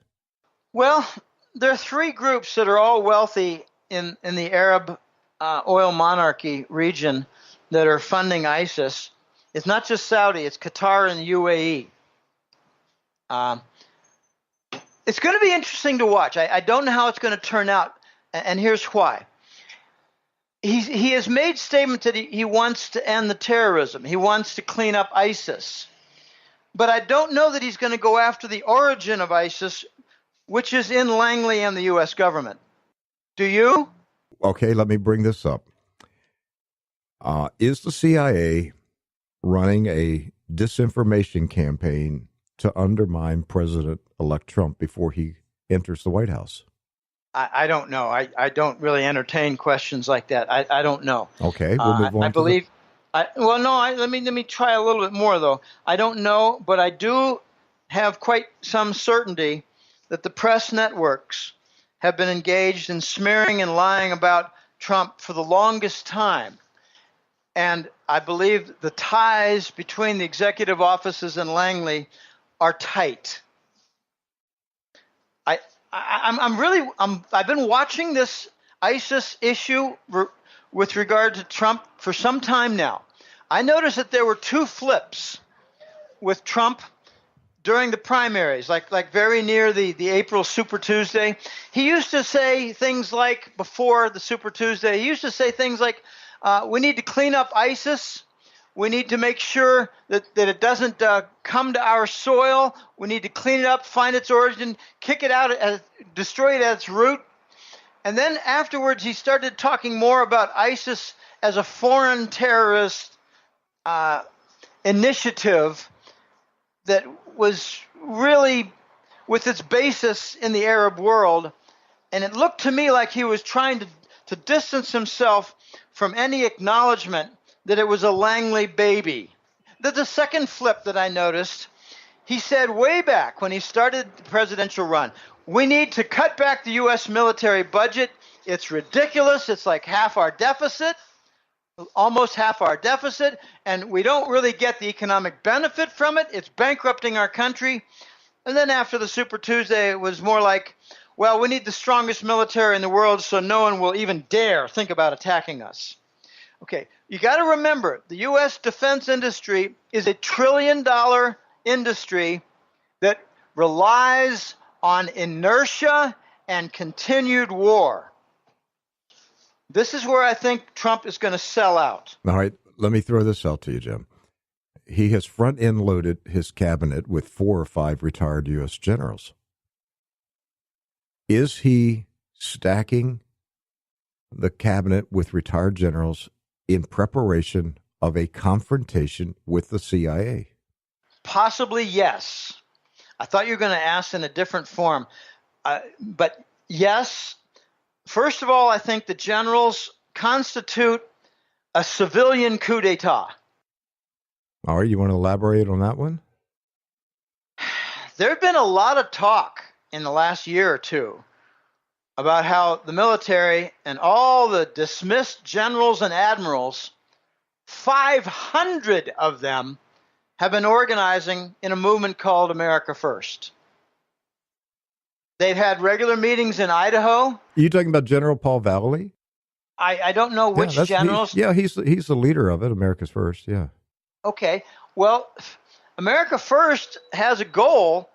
C: Well, there are three groups that are all wealthy in the Arab oil monarchy region that are funding ISIS. It's not just Saudi, it's Qatar and UAE. It's going to be interesting to watch. I don't know how it's going to turn out, and here's why. He has made statements that he wants to end the terrorism. He wants to clean up ISIS. But I don't know that he's going to go after the origin of ISIS, which is in Langley and the U.S. government. Do you?
B: Okay, let me bring this up. Is the CIA running a disinformation campaign to undermine President-elect Trump before he enters the White House?
C: I don't know. I don't really entertain questions like that. I don't know.
B: Okay, we'll move on.
C: I believe. Let me try a little bit more though. I don't know, but I do have quite some certainty that the press networks have been engaged in smearing and lying about Trump for the longest time. And I believe the ties between the executive offices and Langley are tight. I've been watching this ISIS issue with regard to Trump for some time now. I noticed that there were two flips with Trump during the primaries, like very near the April Super Tuesday. He used to say things like, before the Super Tuesday, he used to say things like, we need to clean up ISIS. We need to make sure that it doesn't come to our soil. We need to clean it up, find its origin, kick it out, destroy it at its root. And then afterwards, he started talking more about ISIS as a foreign terrorist initiative that was really with its basis in the Arab world. And it looked to me like he was trying to distance himself from any acknowledgement that it was a Langley baby. The second flip that I noticed, he said way back when he started the presidential run, we need to cut back the U.S. military budget. It's ridiculous. It's like half our deficit, almost half our deficit, and we don't really get the economic benefit from it. It's bankrupting our country. And then after the Super Tuesday, it was more like, well, we need the strongest military in the world so no one will even dare think about attacking us. Okay, you got to remember, the U.S. defense industry is a $1 trillion industry that relies on inertia and continued war. This is where I think Trump is going to sell out.
B: All right, let me throw this out to you, Jim. He has front-end loaded his cabinet with 4 or 5 retired U.S. generals. Is he stacking the cabinet with retired generals in preparation of a confrontation with the CIA?
C: Possibly, yes. I thought you were going to ask in a different form. But yes, first of all, I think the generals constitute a civilian coup d'etat.
B: All right, you want to elaborate on that one?
C: There have been a lot of talk in the last year or two about how the military and all the dismissed generals and admirals, 500 of them, have been organizing in a movement called America First. They've had regular meetings in Idaho.
B: Are you talking about General Paul Vallely?
C: I don't know which generals.
B: He's the leader of it, America's First, yeah.
C: Okay, well, America First has a goal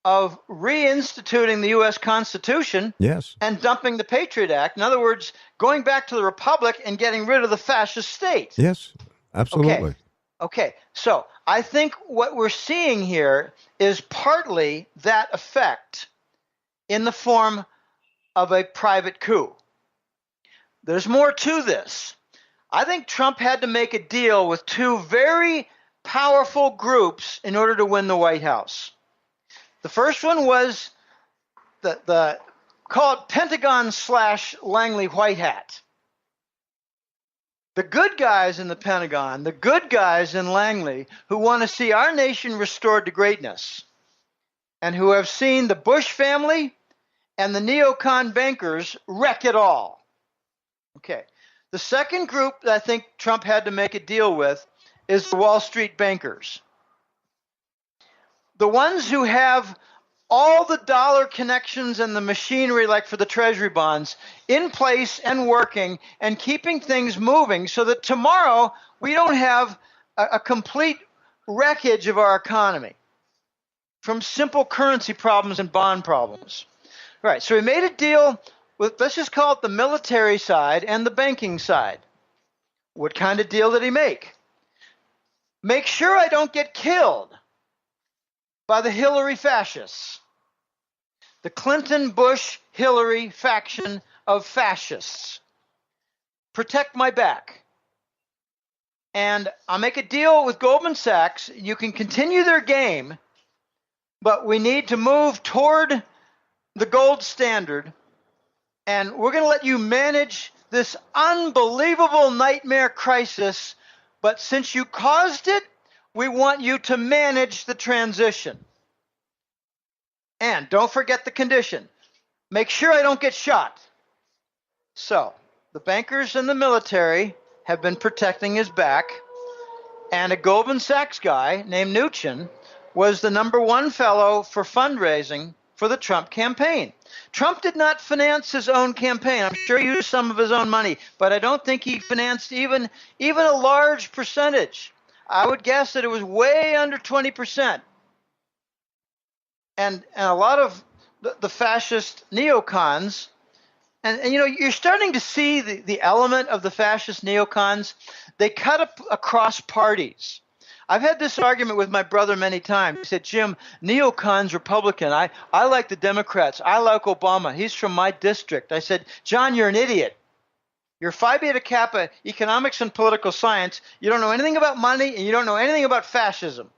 C: of reinstituting the U.S. Constitution,
B: yes,
C: and dumping the Patriot Act. In other words, going back to the Republic and getting rid of the fascist state.
B: Yes, absolutely.
C: Okay, so I think what we're seeing here is partly that effect in the form of a private coup. There's more to this. I think Trump had to make a deal with 2 very powerful groups in order to win the White House. The first one was the call it Pentagon/Langley White Hat. The good guys in the Pentagon, the good guys in Langley who want to see our nation restored to greatness and who have seen the Bush family and the neocon bankers wreck it all. Okay. The second group that I think Trump had to make a deal with is the Wall Street bankers. the ones who have all the dollar connections and the machinery, like for the treasury bonds, in place and working and keeping things moving so that tomorrow we don't have a complete wreckage of our economy from simple currency problems and bond problems. All right, so we made a deal with, let's just call it the military side and the banking side. What kind of deal did he make? Make sure I don't get killed by the Hillary fascists, the Clinton, Bush, Hillary faction of fascists. Protect my back. And I'll make a deal with Goldman Sachs. You can continue their game, but we need to move toward the gold standard, and we're going to let you manage this unbelievable nightmare crisis, but since you caused it, we want you to manage the transition. And don't forget the condition. Make sure I don't get shot. So, the bankers and the military have been protecting his back, and a Goldman Sachs guy named Mnuchin was the #1 fellow for fundraising for the Trump campaign. Trump did not finance his own campaign. I'm sure he used some of his own money, but I don't think he financed even a large percentage. I would guess that it was way under 20%. And a lot of the fascist neocons, and you know, you're starting to see the element of the fascist neocons. They cut across parties. I've had this argument with my brother many times. He said, Jim, neocons Republican. I like the Democrats. I like Obama. He's from my district. I said, John, you're an idiot. You're Phi Beta Kappa, economics and political science. You don't know anything about money, and you don't know anything about fascism.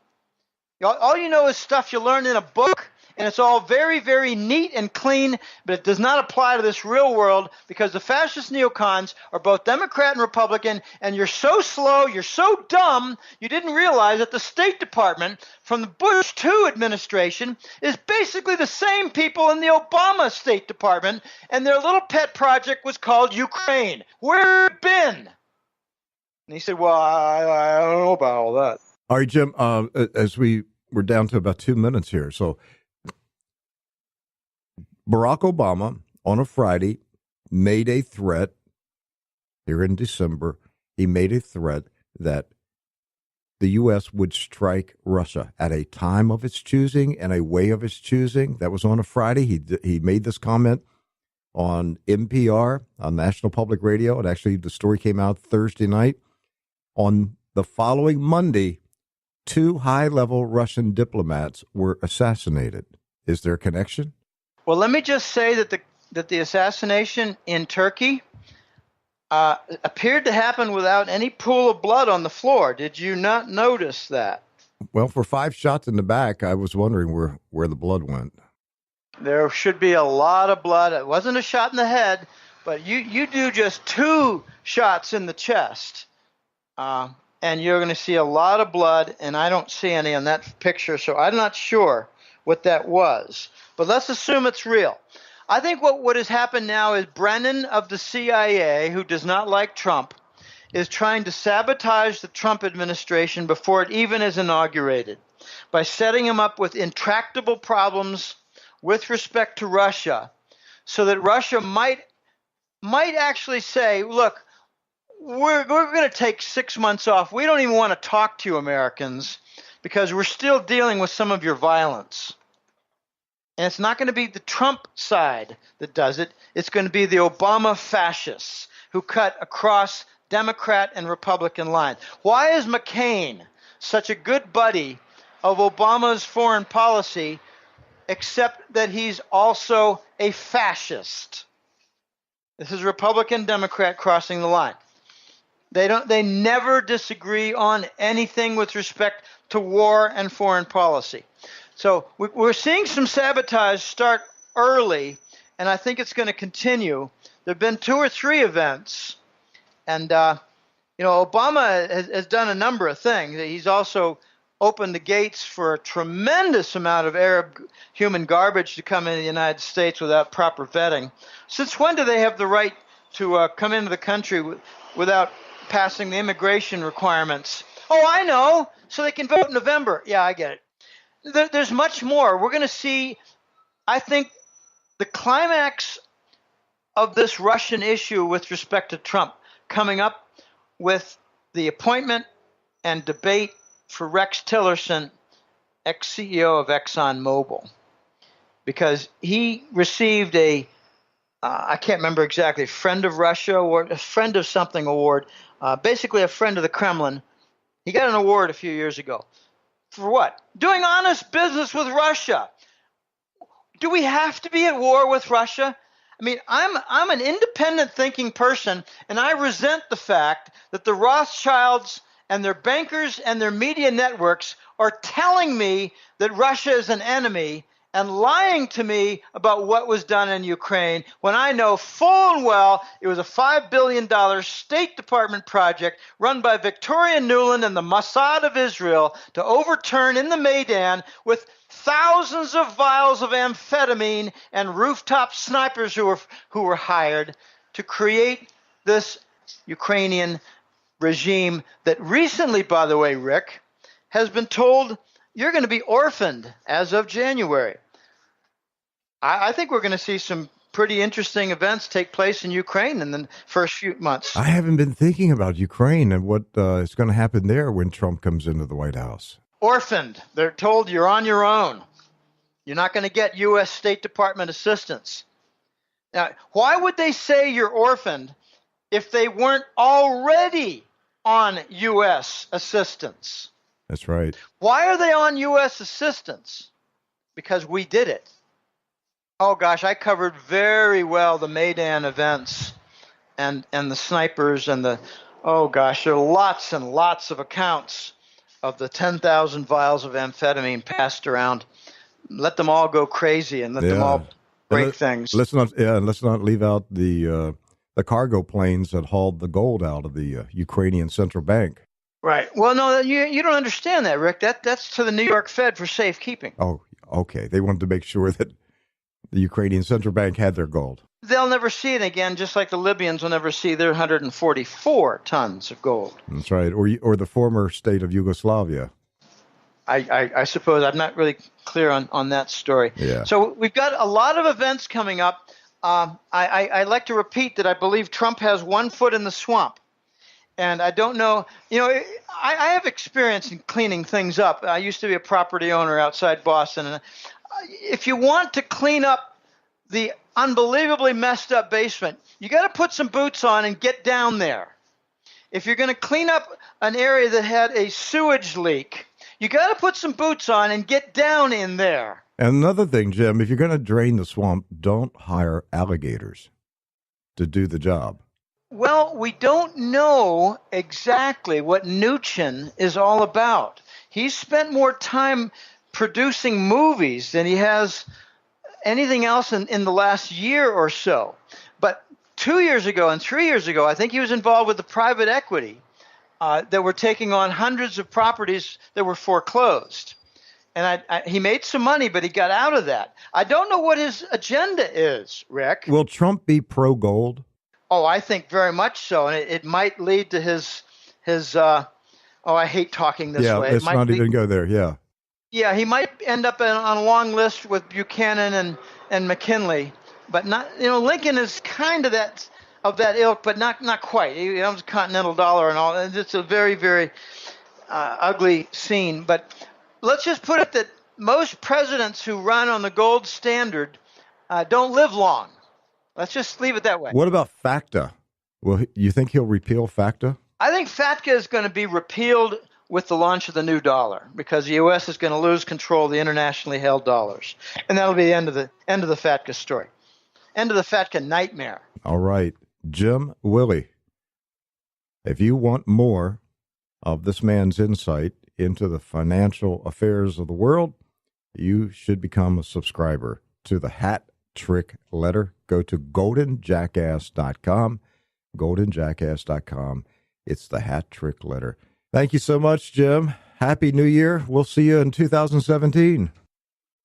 C: All you know is stuff you learned in a book, and it's all very, very neat and clean, but it does not apply to this real world because the fascist neocons are both Democrat and Republican, and you're so slow, you're so dumb, you didn't realize that the State Department from the Bush II administration is basically the same people in the Obama State Department, and their little pet project was called Ukraine. Where have you been? And he said, well, I don't know about all that.
B: All right, Jim, as we're down to about 2 minutes here. So Barack Obama on a Friday made a threat here in December. He made a threat that the U.S. would strike Russia at a time of its choosing and a way of its choosing. That was on a Friday. He made this comment on NPR, on National Public Radio. And actually, the story came out Thursday night. On the following Monday, 2 high-level Russian diplomats were assassinated. Is there a connection?
C: Well, let me just say that the assassination in Turkey appeared to happen without any pool of blood on the floor. Did you not notice that?
B: Well, for 5 shots in the back, I was wondering where the blood went.
C: There should be a lot of blood. It wasn't a shot in the head, but you do just 2 shots in the chest, and you're going to see a lot of blood, and I don't see any on that picture, so I'm not sure what that was. But let's assume it's real. I think what has happened now is Brennan of the CIA, who does not like Trump, is trying to sabotage the Trump administration before it even is inaugurated by setting him up with intractable problems with respect to Russia, so that Russia might actually say, look, we're going to take 6 months off. We don't even want to talk to you, Americans, because we're still dealing with some of your violence. And it's not going to be the Trump side that does it. It's going to be the Obama fascists who cut across Democrat and Republican lines. Why is McCain such a good buddy of Obama's foreign policy, except that he's also a fascist? This is Republican, Democrat crossing the line. They never disagree on anything with respect to war and foreign policy. So we're seeing some sabotage start early, and I think it's going to continue. There have been 2 or 3 events, and Obama has done a number of things. He's also opened the gates for a tremendous amount of Arab human garbage to come into the United States without proper vetting. Since when do they have the right to come into the country without passing the immigration requirements? Oh, I know, so they can vote in November. Yeah, I get it. there's much more. We're going to see, I think, the climax of this Russian issue with respect to Trump coming up with the appointment and debate for Rex Tillerson, ex-CEO of ExxonMobil, because he received I can't remember exactly, friend of Russia or a friend of something award, basically a friend of the Kremlin. He got an award a few years ago. For what? Doing honest business with Russia. Do we have to be at war with Russia? I mean, I'm an independent thinking person, and I resent the fact that the Rothschilds and their bankers and their media networks are telling me that Russia is an enemy and lying to me about what was done in Ukraine when I know full and well it was a $5 billion State Department project run by Victoria Nuland and the Mossad of Israel to overturn in the Maidan with thousands of vials of amphetamine and rooftop snipers who were hired to create this Ukrainian regime that recently, by the way, Rick, has been told you're going to be orphaned as of January. I think we're going to see some pretty interesting events take place in Ukraine in the first few months.
B: I haven't been thinking about Ukraine and what is going to happen there when Trump comes into the White House.
C: Orphaned. They're told you're on your own. You're not going to get U.S. State Department assistance. Now, why would they say you're orphaned if they weren't already on U.S. assistance?
B: That's right.
C: Why are they on U.S. assistance? Because we did it. Oh, gosh, I covered very well the Maidan events and the snipers and there are lots and lots of accounts of the 10,000 vials of amphetamine passed around. Let them all go crazy and let them all break things.
B: Let's not leave out the cargo planes that hauled the gold out of the Ukrainian central bank.
C: Right. Well, no, you don't understand that, Rick. That's to the New York Fed for safekeeping.
B: Oh, okay. They wanted to make sure that the Ukrainian central bank had their gold.
C: They'll never see it again, just like the Libyans will never see their 144 tons of gold.
B: That's right. Or the former state of Yugoslavia.
C: I suppose I'm not really clear on that story.
B: Yeah.
C: So we've got a lot of events coming up. I like to repeat that I believe Trump has one foot in the swamp. And I don't know, I have experience in cleaning things up. I used to be a property owner outside Boston. And if you want to clean up the unbelievably messed up basement, you got to put some boots on and get down there. If you're going to clean up an area that had a sewage leak, you got to put some boots on and get down in there.
B: And another thing, Jim, if you're going to drain the swamp, don't hire alligators to do the job.
C: Well, we don't know exactly what Mnuchin is all about. He's spent more time producing movies than he has anything else in the last year or so. But 2 years ago and 3 years ago, I think he was involved with the private equity that were taking on hundreds of properties that were foreclosed. And he made some money, but he got out of that. I don't know what his agenda is, Rick.
B: Will Trump be pro-gold?
C: Oh, I think very much so. And it might lead to his I hate talking this way.
B: Yeah, let's not even go there, yeah.
C: Yeah, he might end up on a long list with Buchanan and McKinley, but not. Lincoln is kind of that ilk, but not quite. He owns Continental Dollar and all. It's a very, very ugly scene. But let's just put it that most presidents who run on the gold standard don't live long. Let's just leave it that way.
B: What about FACTA? Well, you think he'll repeal FACTA?
C: I think FATCA is going to be repealed with the launch of the new dollar because the U.S. is going to lose control of the internationally held dollars. And that'll be the end of the FATCA story. End of the FATCA nightmare.
B: All right. Jim, Willie, if you want more of this man's insight into the financial affairs of the world, you should become a subscriber to the Hat Trick Letter. Go to goldenjackass.com, goldenjackass.com. It's the Hat Trick Letter. Thank you so much, Jim. Happy New Year. We'll see you in 2017.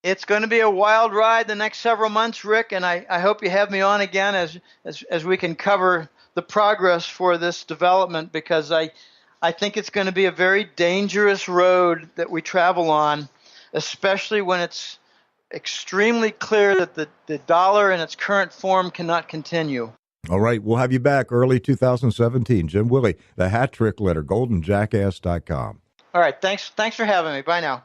C: It's going to be a wild ride the next several months, Rick, and I hope you have me on again as we can cover the progress for this development, because I think it's going to be a very dangerous road that we travel on, especially when it's extremely clear that the dollar in its current form cannot continue.
B: All right, we'll have you back early 2017. Jim Willie, the Hat Trick Letter, goldenjackass.com.
C: All right, thanks for having me. Bye now.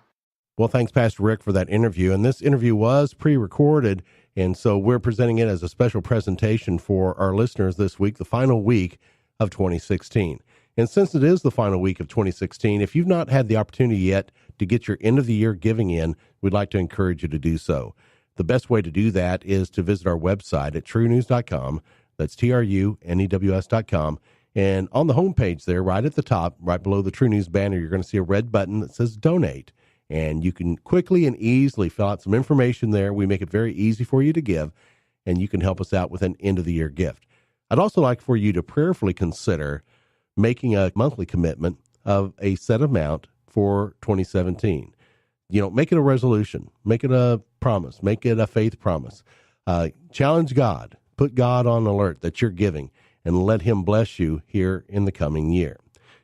D: Well, thanks, Pastor Rick, for that interview. And this interview was pre-recorded, and so we're presenting it as a special presentation for our listeners this week, the final week of 2016. And since it is the final week of 2016, if you've not had the opportunity yet to get your end-of-the-year giving in, we'd like to encourage you to do so. The best way to do that is to visit our website at truenews.com. That's TRUNEWS.com. And on the homepage there, right at the top, right below the True News banner, you're going to see a red button that says Donate. And you can quickly and easily fill out some information there. We make it very easy for you to give, and you can help us out with an end-of-the-year gift. I'd also like for you to prayerfully consider making a monthly commitment of a set amount for 2017. Make it a resolution, make it a promise, make it a faith promise. Challenge God, put God on alert that you're giving, and let him bless you here in the coming year.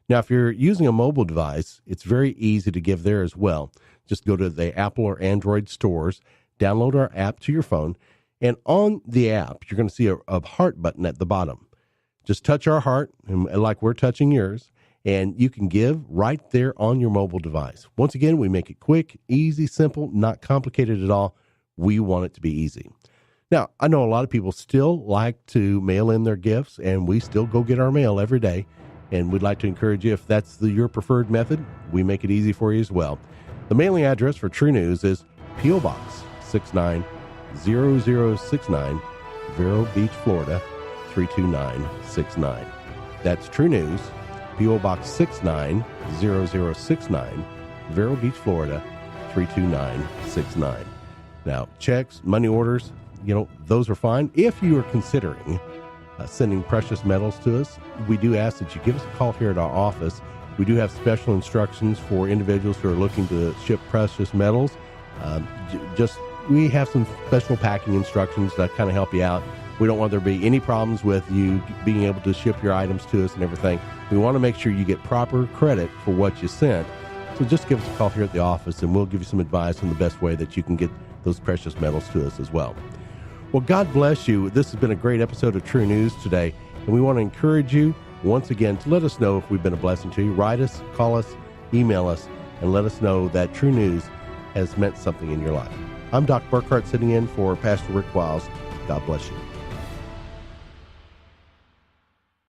D: Now, if you're using a mobile device, it's very easy to give there as well. Just go to the Apple or Android stores, download our app to your phone, and on the app, you're going to see a heart button at the bottom. Just touch our heart, like we're touching yours, and you can give right there on your mobile device. Once again, we make it quick, easy, simple, not complicated at all. We want it to be easy. Now, I know a lot of people still like to mail in their gifts, and we still go get our mail every day. And we'd like to encourage you, if that's your preferred method, we make it easy for you as well. The mailing address for True News is P.O. Box 690069, Vero Beach, Florida 32969. That's True News, P.O. Box 690069, Vero Beach, Florida 32969. Now, checks, money orders, those are fine. If you are considering sending precious metals to us, we do ask that you give us a call here at our office. We do have special instructions for individuals who are looking to ship precious metals. We have some special packing instructions that kind of help you out. We don't want there to be any problems with you being able to ship your items to us and everything. We want to make sure you get proper credit for what you sent. So just give us a call here at the office, and we'll give you some advice on the best way that you can get those precious metals to us as well. Well, God bless you. This has been a great episode of True News today, and we want to encourage you once again to let us know if we've been a blessing to you. Write us, call us, email us, and let us know that True News has meant something in your life. I'm Doc Burkhart, sitting in for Pastor Rick Wiles. God bless you.